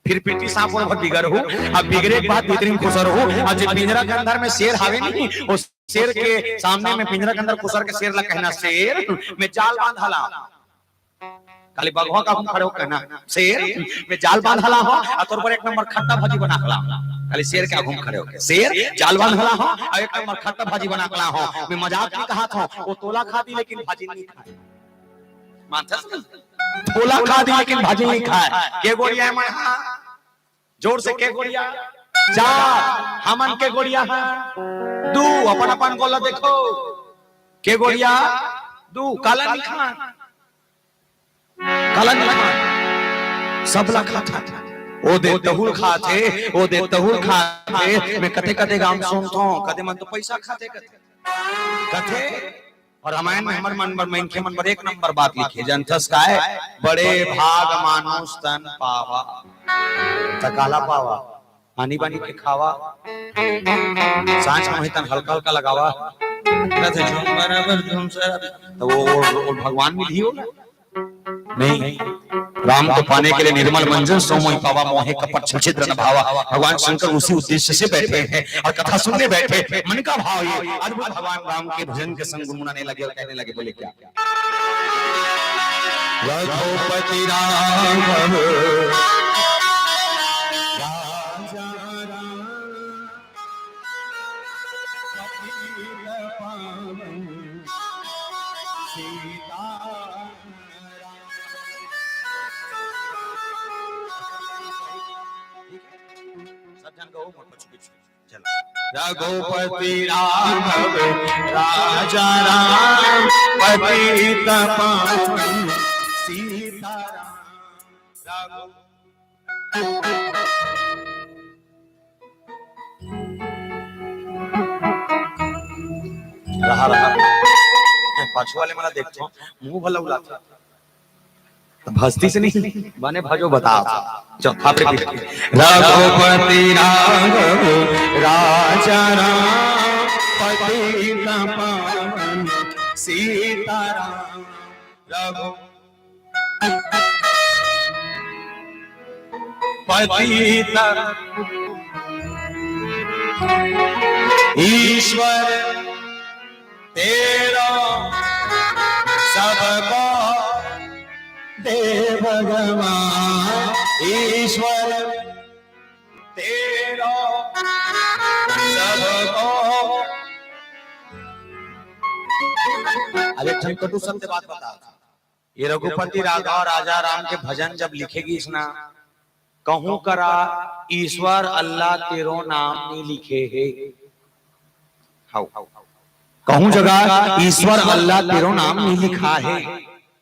फिर पिट्टी सांप बरोबर बिगर हो, अब बिगड़े के बाद भीतरी में खुसर हो, और जब पिंजरा के अंदर में शेर हावे नहीं, उस शेर के सामने में पिंजरा के अंदर खुसर के शेर ला कहना शेर में जाल बांधला, खाली बगवा का हम खड़े हो कहना शेर में जाल बांधला हो, और तोर पर एक नंबर खट्टा भाजी बना खला, खाली शेर के घूम खड़े हो के शेर जाल बांधला हो और एक नंबर खट्टा भाजी बना खला हो। मैं मजाक नहीं कहा था, वो तोला खाती लेकिन भाजी नहीं खाए, मानथस तोला खाती लेकिन भाजी नहीं खाए। के गोड़िया है मैं जोर से के गोड़िया चार, हमन के गोड़िया है दू, अपन अपन गोला देखो के गोड़िया दू, काला नहीं खा, काला नहीं खा, सब ला खाता था, ओ दे तहुल खाते, ओ दे तहुल खाते। मैं कते कते गाम सुनता हूं, कते मन तो पैसा खाते कते, और रामायण में हमर मन में इनके मन पर एक नंबर बात लिखी जनथस का है, बड़े भाग मानुष तन पावा, तकाला पावा, आनी बानी के खावा, सांच में तन हल्का हल्का लगावा, कहते झूम बराबर झूम सर, तो वो भगवान में भी होगा नहीं। राम को पाने के लिए निर्मल मंजन सो मोहि पावा, मोहे कपट छिद्र न भावा। भगवान शंकर उसी उद्देश्य से बैठे हैं और कथा सुनने बैठे, मन का भाव ये अद्भुत भगवान राम के भजन के संग गुनगुनाने लगे और कहने लगे, बोले क्या रघुपति राघव राजा राम सीता रघुपति राघव राजा राम पतित पावन सीता राम। रहा पाछू वाले मला देखो मुंह भला उलाता भस्ती से नहीं बने भजो बता चौथा पे रघुपति राघव राजा राम पतित पावन सीता राम। पतित ईश्वर तेरा सबको दे भगवान, ईश्वर तेरा सबको। अरे ठनकटू सत्य बात बता, ये रघुपति राघव राजा राम के भजन जब लिखेगी इसना कहूं करा ईश्वर अल्लाह तेरो नाम नहीं लिखे है, कहूं जगह ईश्वर अल्लाह तेरो नाम नहीं लिखा है।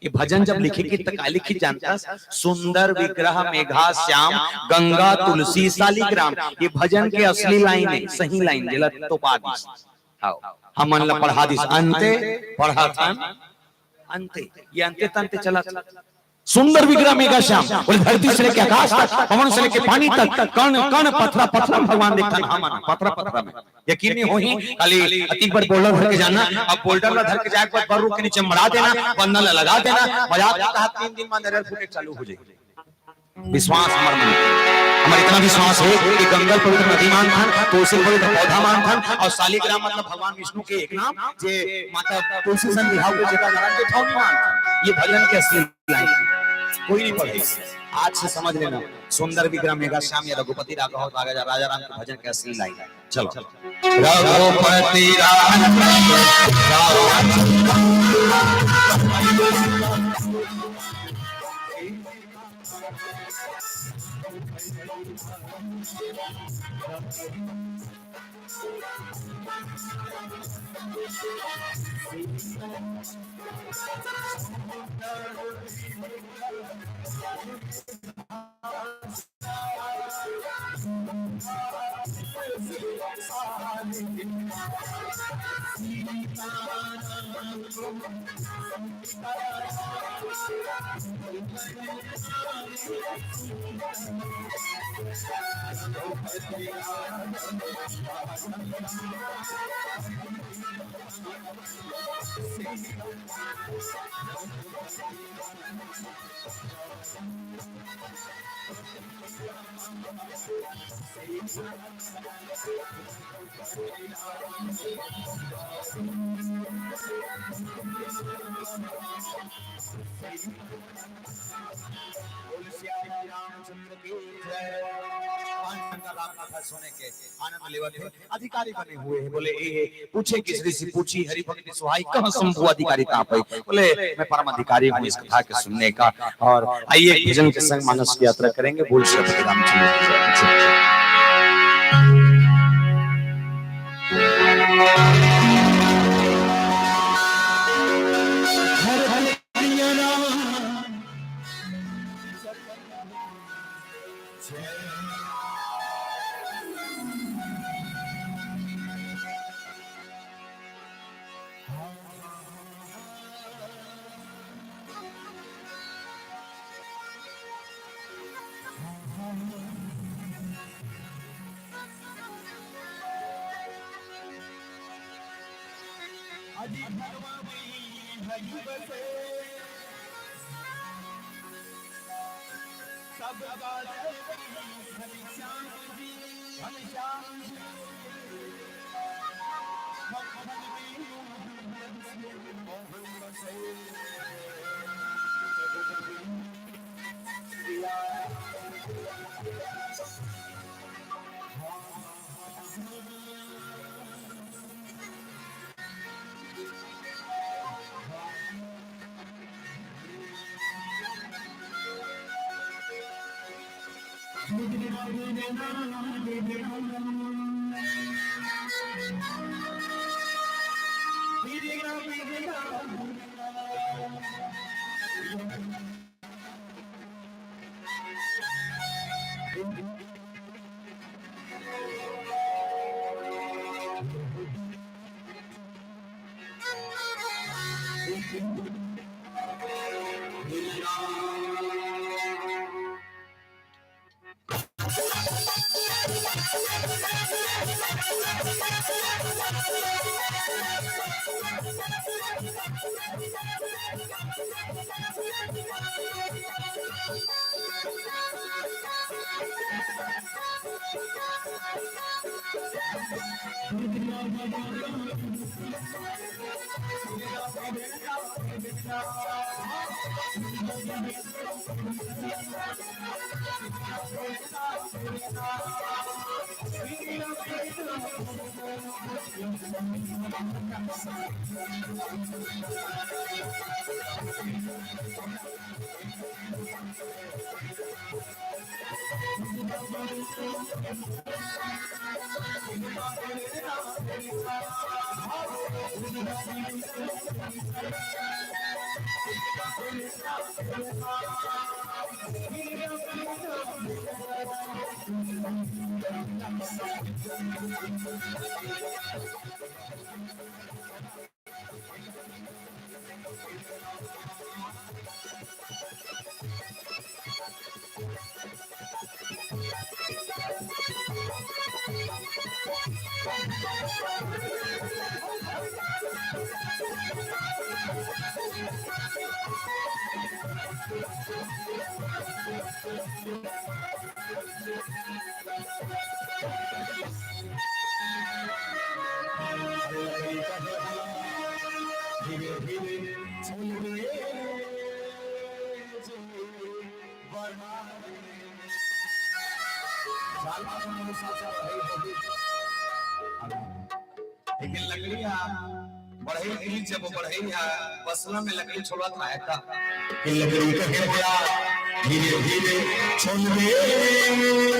ये भजन जब लिखेगी तो क्या लिखी जानता, सुंदर विग्रह मेघा श्याम गंगा तुलसी शालिग्राम। ये भजन के असली लाइन है, सही लाइन गलत तो पादिस हमन ला पढ़ा दिस अंते पढ़ा था अंते, ये अंते तंते चला सुंदर विग्रह मेघा श्याम, बोले धरती से लेके आकाश तक, पवन से लेके पानी तक, कण कण पथरा पथरा भगवान देखता ना माना पथरा पथरा में यकीन नहीं होही। खाली अति पर बोल्डर धर के जाना, अब बोल्डर ला धर के जाए पर रुक के नीचे मरा देना, बंधन ला लगा देना, मजाक का कहा 3 दिन में एरर फुटेज चालू हो जाएगी। विश्वास हमारे मन में, हमारा इतना विश्वास है कि गंगा पवित्र नदी मान था, तुलसी पवित्र पौधा मान था, और शालिग्राम मतलब भगवान विष्णु के एक नाम जे माता तुलसी सन विभाग को जेका नारायण के थौ मान। ये भजन के असली लाइन कोई नहीं पढ़े, आज से समझ लेना। सुंदर विग्रह मेघा श्याम या रघुपति राघव राजा राम के भजन के असली लाइन। चलो रघुपति सोने के आनंद लेवत है अधिकारी बने हुए हैं बोले ए पूछे किस ऋषि पूछी हरि भक्ति सुहाई कहां संभू अधिकारी कहां पे बोले मैं परम अधिकारी हूं इस कथा के सुनने का और आइए भजन के संग मानस की यात्रा करेंगे बोल श्री रामचंद्र लेकिन लकड़ियां बढ़ई की जब बढ़ई बसला में लकड़ी छोड़त है का कि लकड़ी कहे बोला धीरे धीरे छोड़ दे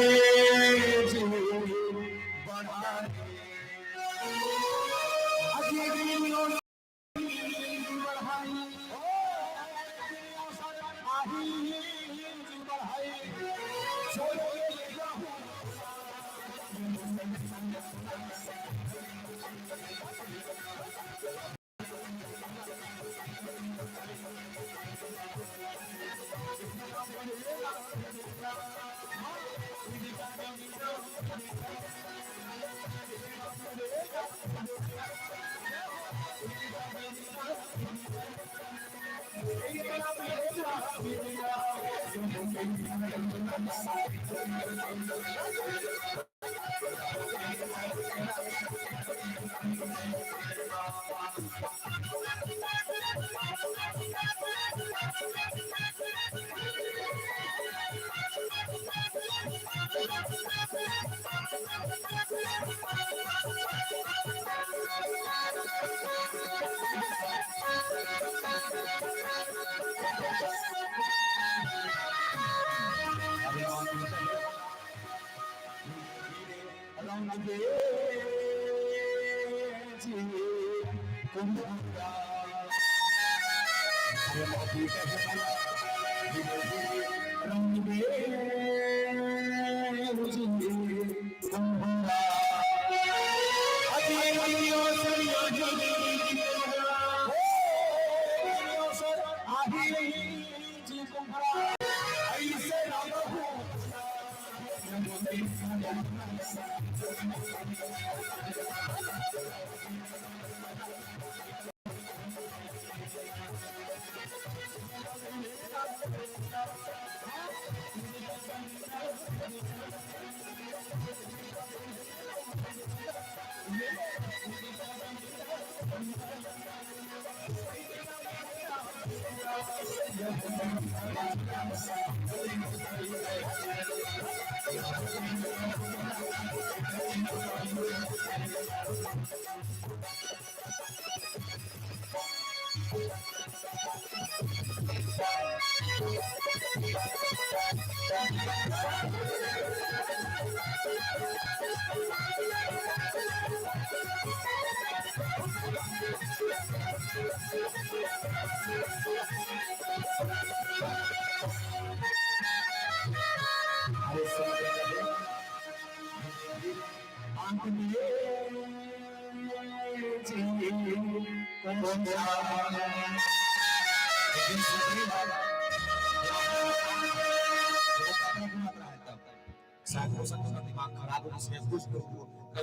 दिमाग खराब हो इसलिए कुछ लोग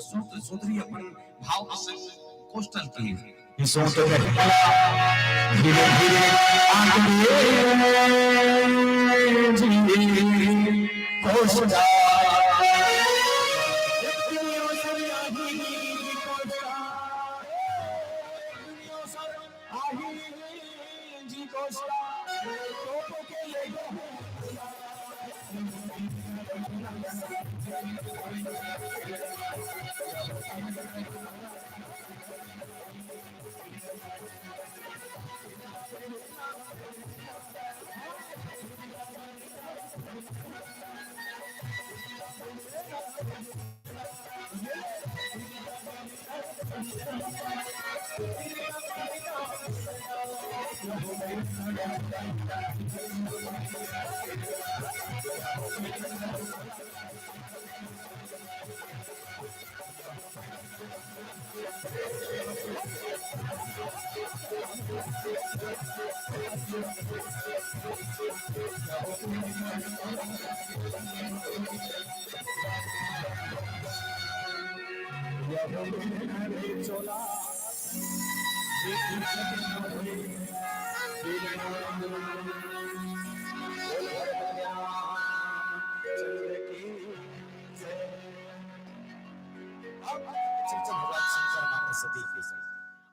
सूत्र सूत्री अपन भाव के संग कोस्टल की ये सोच धीरे धीरे आंख जी कोस्टा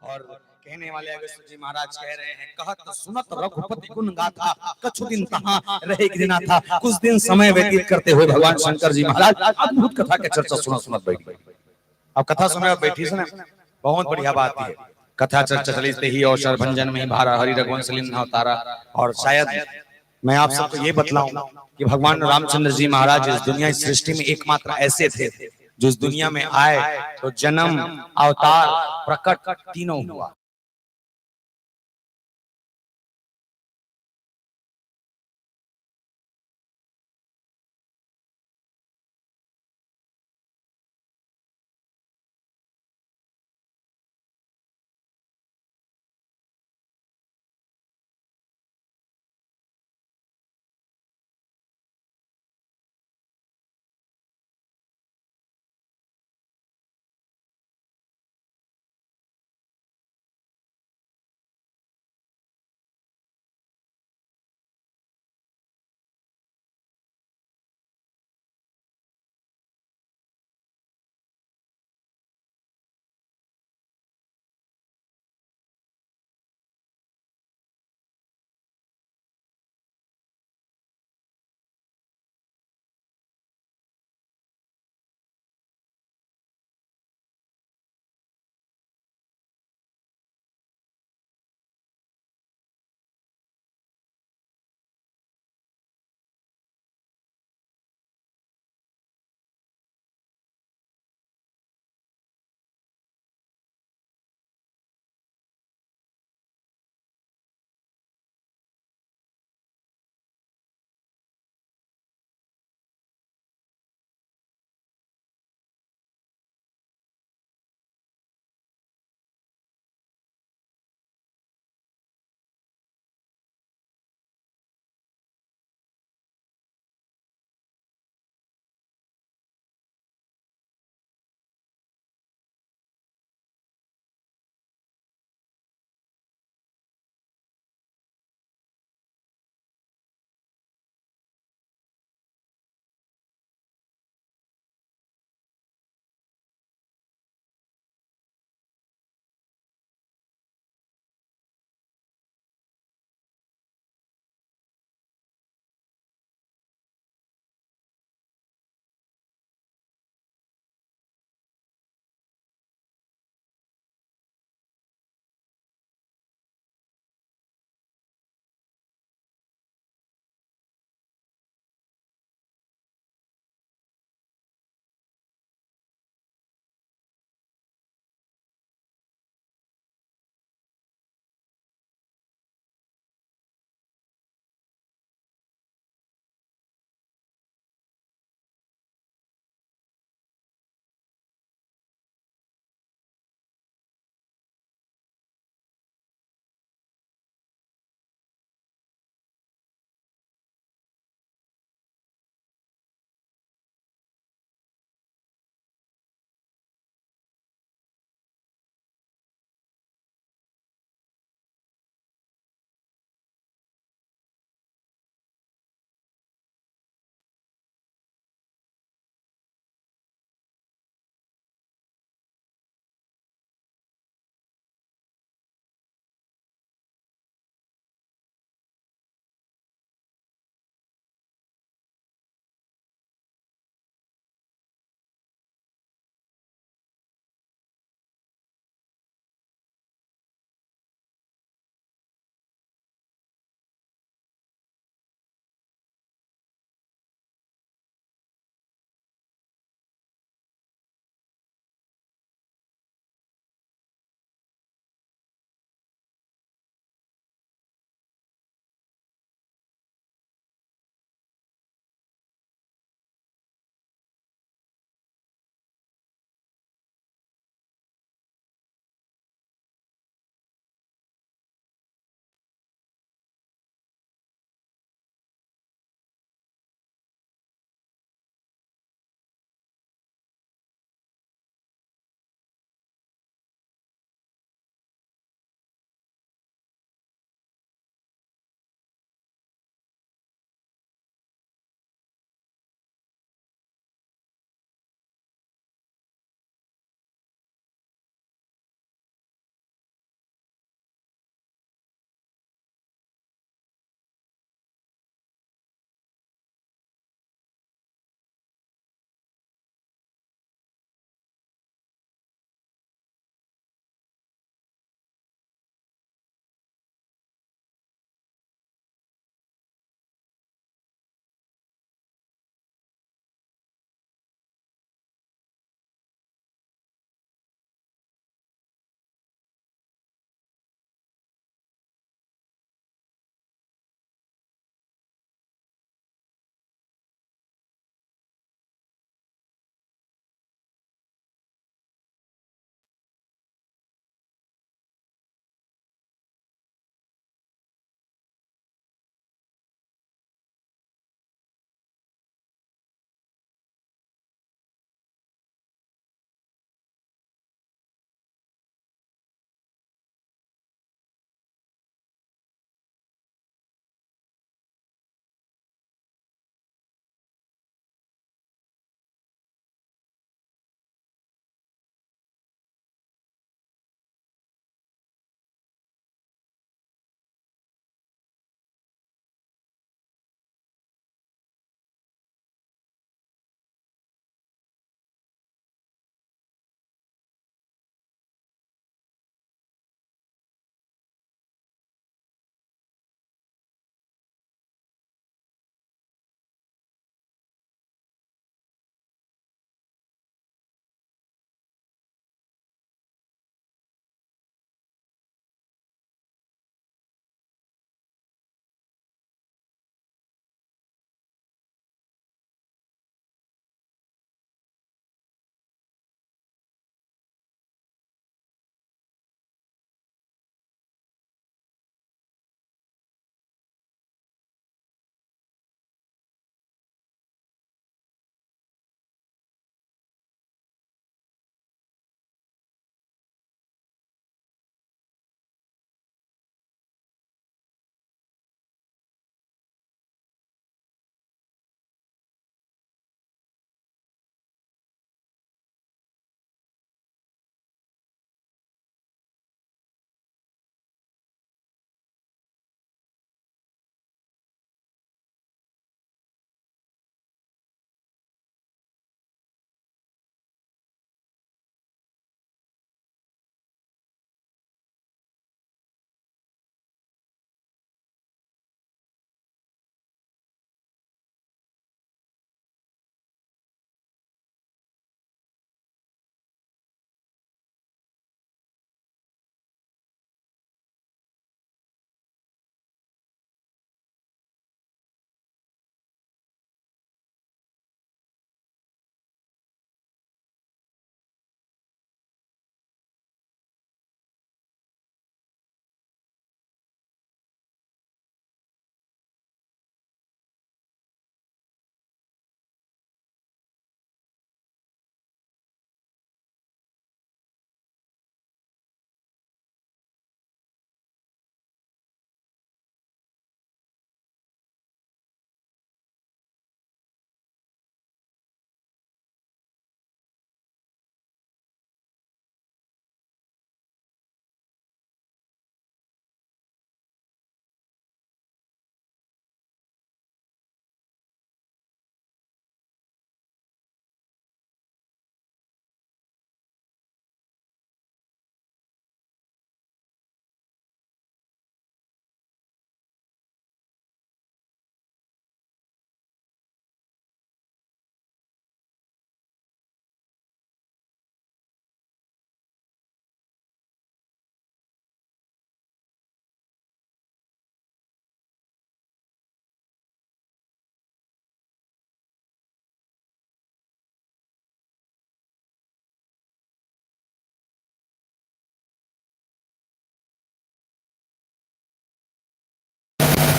और कहने वाले अगस्त जी महाराज कह रहे हैं कहत सुनत रघुपति गुण गाथा कछु दिन तहां रहे एक दिन था कुछ दिन समय व्यतीत करते हुए भगवान शंकर जी महाराज अद्भुत कथा के चर्चा सुनत बैठ गए। अब कथा सुने बैठी से ना बहुत बढ़िया बात है। कथा चर्चा चलते ही अवसर भंजन में भारा हरि रघुवंश लिन्हा उतारा। और शायद मैं आप सबको ये बतलाऊं कि भगवान रामचंद्र जी महाराज इस दुनिया की सृष्टि में एकमात्र ऐसे थे जो इस दुनिया में आए तो जन्म अवतार प्रकट तीनों हुआ।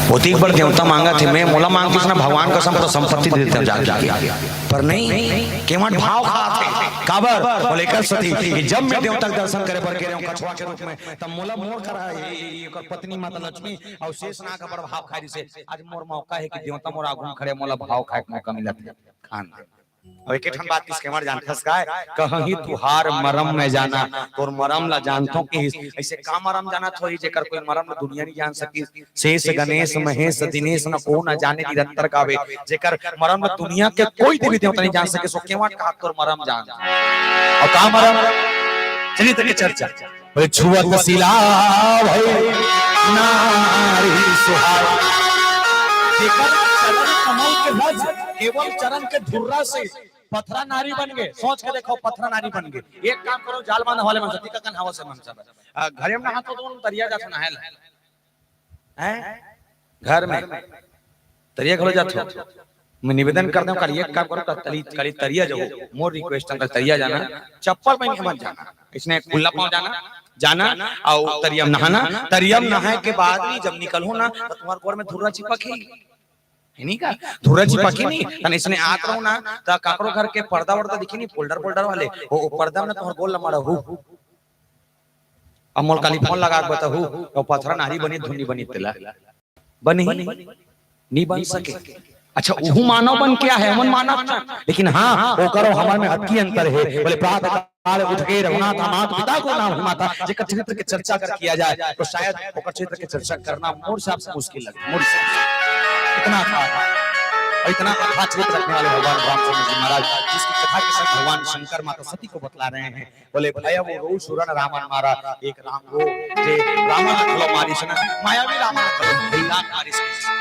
होती एक बार देवता मांगा थे, मैं मोला मांग कृष्ण भगवान का संपत्ति संपत्ति दे देते जाके, पर नहीं केवट भाव खाते काबर बोले कर सती कि जब मैं देवता के दर्शन करे पर के रहूं कछुआ के रूप में, तब मोला मोर करा ये पत्नी माता लक्ष्मी और शेष नाग का भाव खाई से आज मोर मौका है कि देवता मोर आगू खड़े मोला भाव खाए के मौका मिला खान। और एक ठन बात किसके मर जानत हस काय कहीं तुहार मरम में जाना तोर मरम ला जानतो कि ऐसे का मरम जाना थोड़ी जेकर कोई मरम दुनिया नहीं जान सकी, शेष गणेश महेश दिनेश न को न जाने निरंतर गावे जेकर मरम दुनिया के कोई देवी देवता नहीं जान सके, सो केवट का तोर मरम जान और का मरम चलिए तक चर्चा बोले छुअत शिला भई नारी सुहाई जेकर चरण कमल के रज केवल चरण के धुर्रा से पथरा नारी बन गए, सोच के देखो पथरा नारी बन गए। एक काम करो जाल बांध वाले मन सती का कन हवा से मन सब घरे में नहा तो दोनों तरिया जात नहाल हैं घर में तरिया खलो जात मैं निवेदन करता हूं कल एक काम करो कल तरिया जाओ, मोर रिक्वेस्ट है तरिया जाना चप्पल पहन के मत जाना, इसने खुला पांव जाना और तरियम नहाना, तरियम नहाए के बाद भी जब निकलो ना तो तुम्हारे गोड़ में धुर्रा चिपक नहीं का धुर्रा चिपकी नहीं तने इसने आत रहो ना त काकरो घर के पर्दा वर्दा दिखी नहीं फोल्डर वाले वो पर्दा में तोहर गोल लमड़ा हु अमोल काली फोन लगा के बता हु और पथरा नारी बनी धुनी बनी तेला बनी नहीं बन सके। अच्छा उहु मानव बन क्या है मन मानव ना, लेकिन हां वो करो हमारे में अति अंतर है। बोले प्रातः काल उठ के रघुनाथ माता पिता को नाम माता जेकर चरित्र की चर्चा कर किया जाए तो शायद ओकर चरित्र की चर्चा करना मोर से आपसे मुश्किल लगे, मोर से इतना था और इतना कथा चरित्र रखने वाले भगवान रामचंद्र जी महाराज जिसकी कथा के संग भगवान शंकर माता सती को बतला रहे हैं। बोले भय वो रो सुरन रामन मारा एक राम को जे रामन खलो मारी सन मायावी रामन खलो भैला मारी सन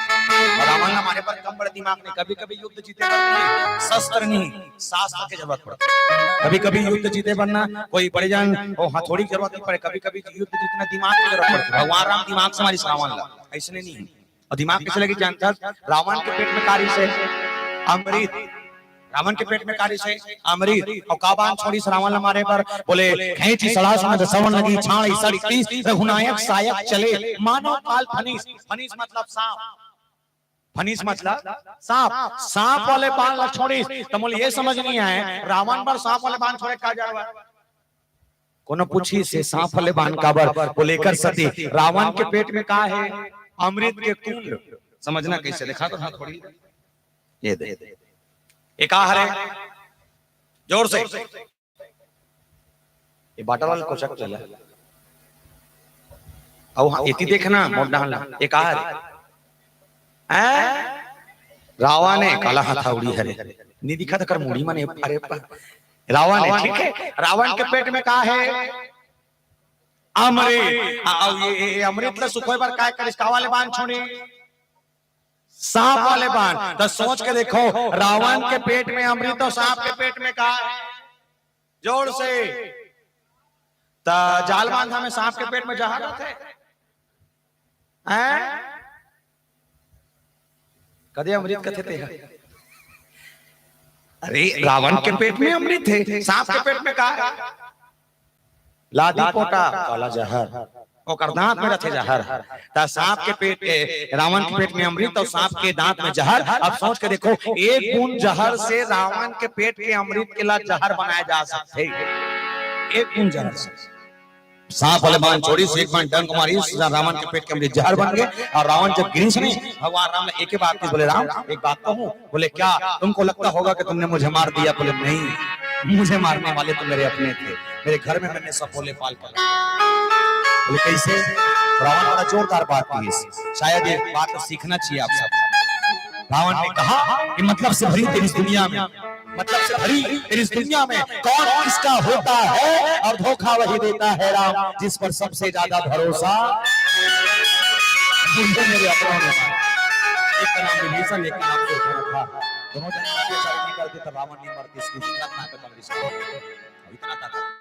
रावण हमारे पर कम बड़े दिमाग में कभी कभी युद्ध जीते बनना शस्त्र नहीं शास्त्र की जरूरत पड़ती है, कभी कभी युद्ध जीते बनना कोई बड़े जान ओ हथौड़ी की जरूरत नहीं पड़े, कभी कभी युद्ध जीतना दिमाग की जरूरत पड़ती है। भगवान राम दिमाग से हमारी रावण ला ऐसे नहीं और दिमाग कैसे लगी जानता रावण के पेट में कारी से अमृत, रावण के पेट में कारी से अमृत और काबान छोड़ी रावण हमारे पर बोले खींची सड़ा समझ सवन लगी छाड़ी सड़ी तीस रघुनायक सायक चले मानव काल फनीस, फनीस मतलब सांप, फनीस मतलब सांप, सांप वाले बाण ल छोड़ी तो बोले ये समझ नहीं आए रावण पर सांप वाले बाण छोड़े का जावा कोनो पूछी से सांप वाले बाण काबर बोले कर सती रावण के पेट में का है अमृत के कुंड, समझना कैसे देखा तो थोड़ी ये दे एक आहर है जोर से ये बाटा वाला को चक चला और हां इति देखना मोड़ डाला एक आहर रावण ने काला हथौड़ी हरे नहीं दिखा था कर मुड़ी माने अरे रावण ने ठीक है रावण के पेट में का है अमृत और ये अमृत ला सुखोय पर काय कर इसका वाले बाण छोड़ी सांप वाले बाण तो सोच के देखो रावण के पेट में अमृत और सांप के पेट में का है जोर से ता जाल बांधा में सांप के पेट में जहर थे हैं कदे अमृत कथे थे अरे रावण के पेट में अमृत थे सांप के पेट में का लादी पोटा काला जहर ओकर दांत में रखे जहर ता सांप के पेट रावण के पेट में अमृत और सांप के दांत में जहर। अब सोच के देखो एक बूंद जहर से रावण के पेट के अमृत के ला जहर बनाया जा सकते, एक बूंद जहर से सांप वाले बाण छोड़ी से एक बाण डंक मारी रावण के पेट के अमृत जहर बन गए। और रावण जब गिरी सुनी भगवान राम ने एक ही बात की, बोले राम एक बात कहूं, बोले क्या तुमको लगता होगा कि तुमने मुझे मार दिया, बोले नहीं मुझे मारने वाले तो मेरे अपने थे, मेरे घर में मैंने सपोले पाल कर बोले कैसे। रावण बड़ा जोरदार बात की, शायद ये बात सीखना चाहिए आप सब। रावण ने कहा कि मतलब से भरी तेरी दुनिया में, मतलब से भरी तेरी दुनिया में कौन किसका होता है और धोखा वही देता है राम जिस पर सबसे ज्यादा भरोसा मेरे अपनों ने। एक का नाम विभीषण, एक का नाम दुर्योधन था, दोनों जन अत्याचार नहीं करते तो रावण नहीं मरते, इसकी इतना ताकत इतना ताकत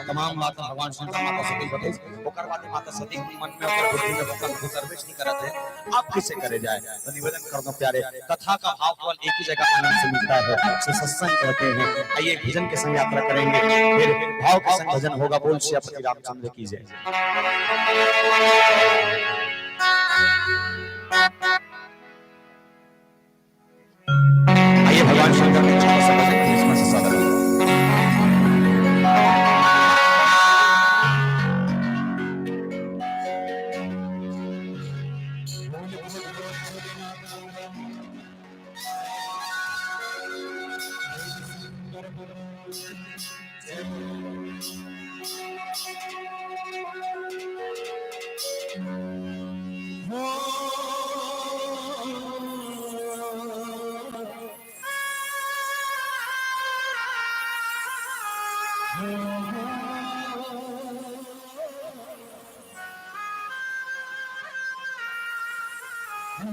तमाम बातें भगवान शंकर माता सती बते ओकर वाली माता सती मन में ओकर बुद्धि में भक्ति को सर्विस नहीं करते हैं, आप किसे करे जाए। तो निवेदन करना प्यारे कथा का भाव केवल एक ही जगह आनंद से मिलता है, उसे सत्संग कहते हैं। आइए भजन के संग यात्रा करेंगे, फिर भाव के संग भजन होगा। बोल श्री रामचंद्र की जय। बोल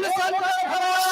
शंकर भगवान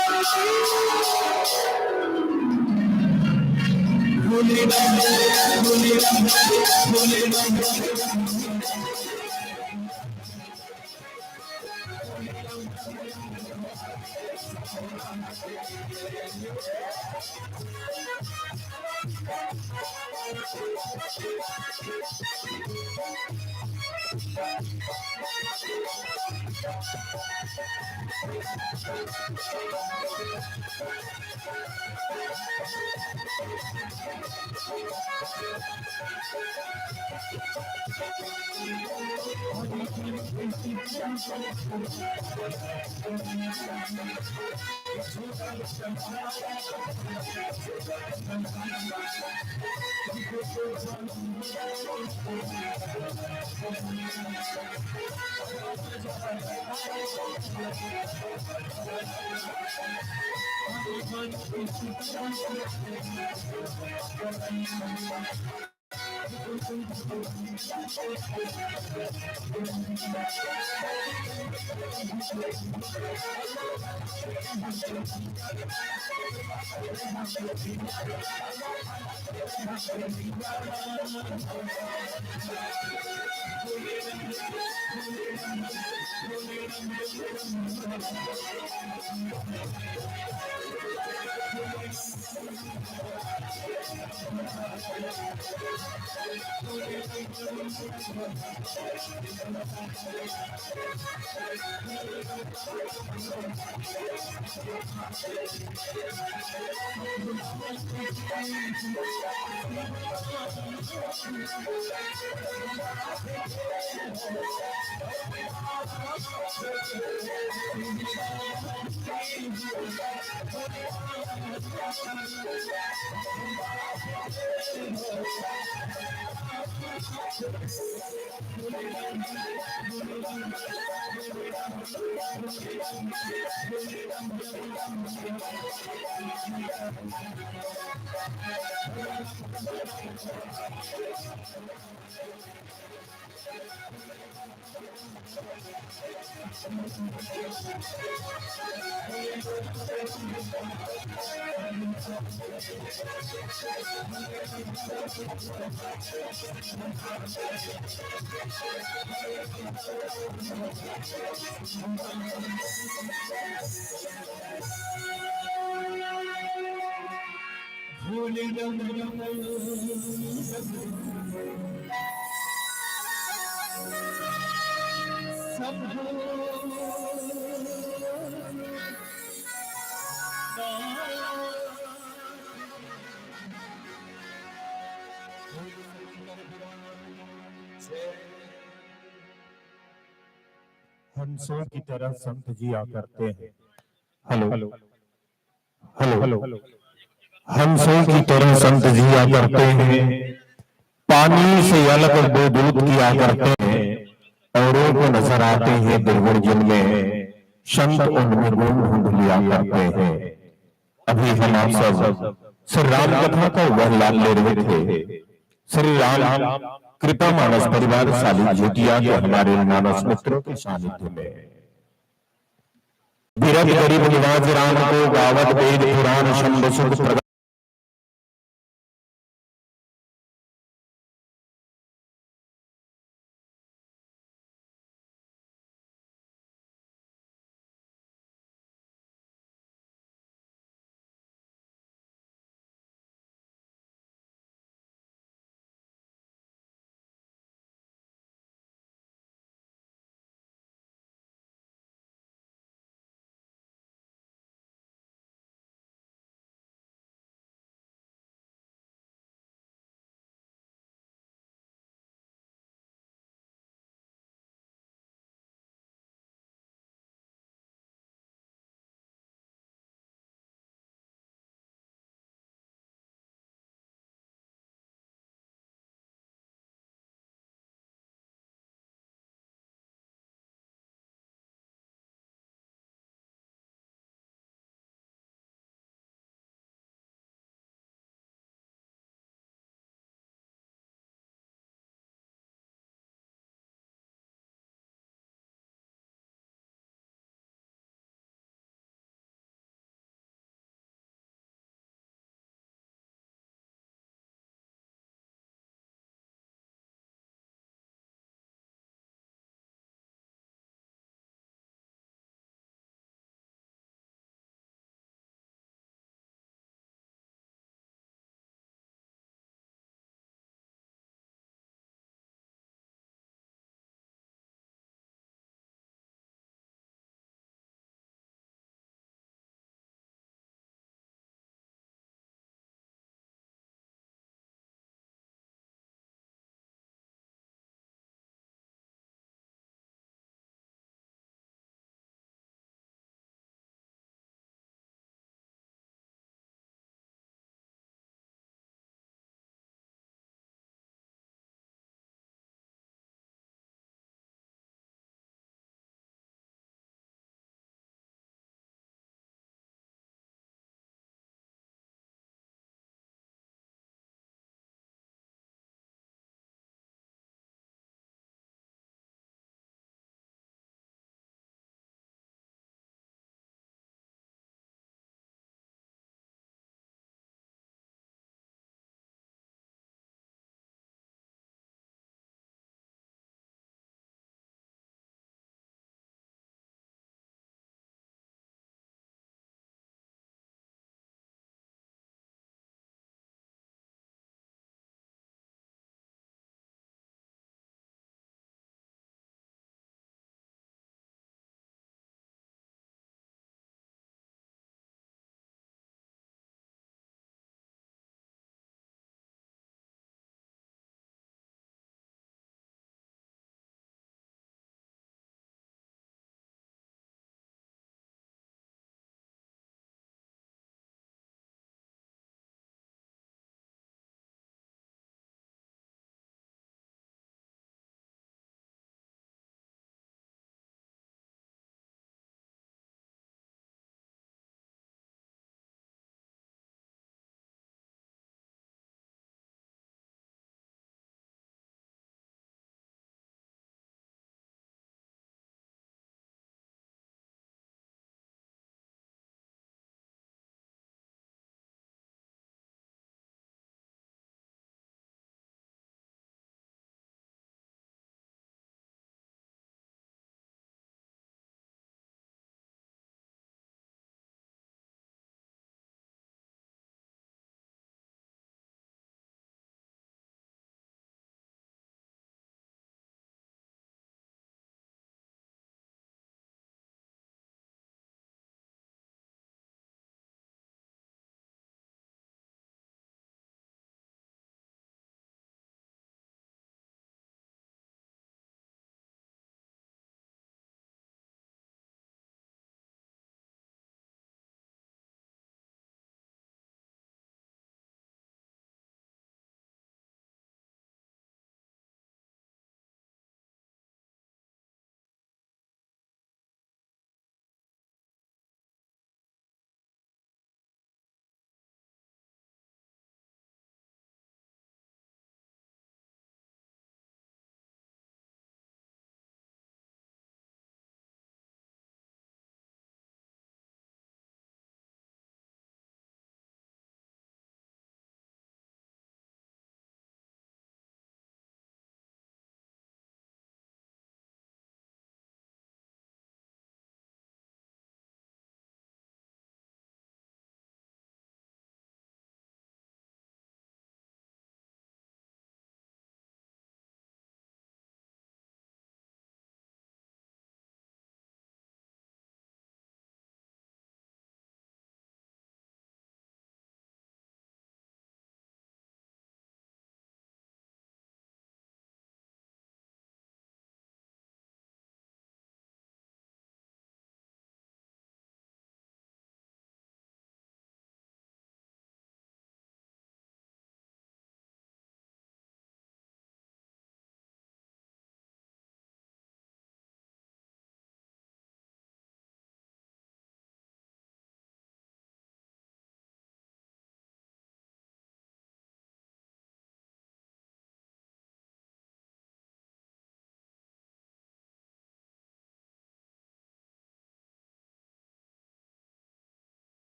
हंसों की तरह संत जिया करते हैं। Hello hello hello. हंसों की तरह संत जिया करते हैं, पानी से अलग दो दूध किया करते हैं। औरों को नजर आते हैं दुर्गुण जिनमें, संत उनमें गुण ढूंढ लिया करते हैं। अभी हम आप सब श्री राम कथा का वर्णन ले रहे थे। श्री राम कृपा मानस परिवार साली ज्योतिया के हमारे मानस मित्रों के सानिध्य में विरत गरीब निवाज राम को गावत वेद पुराण शंभ सुख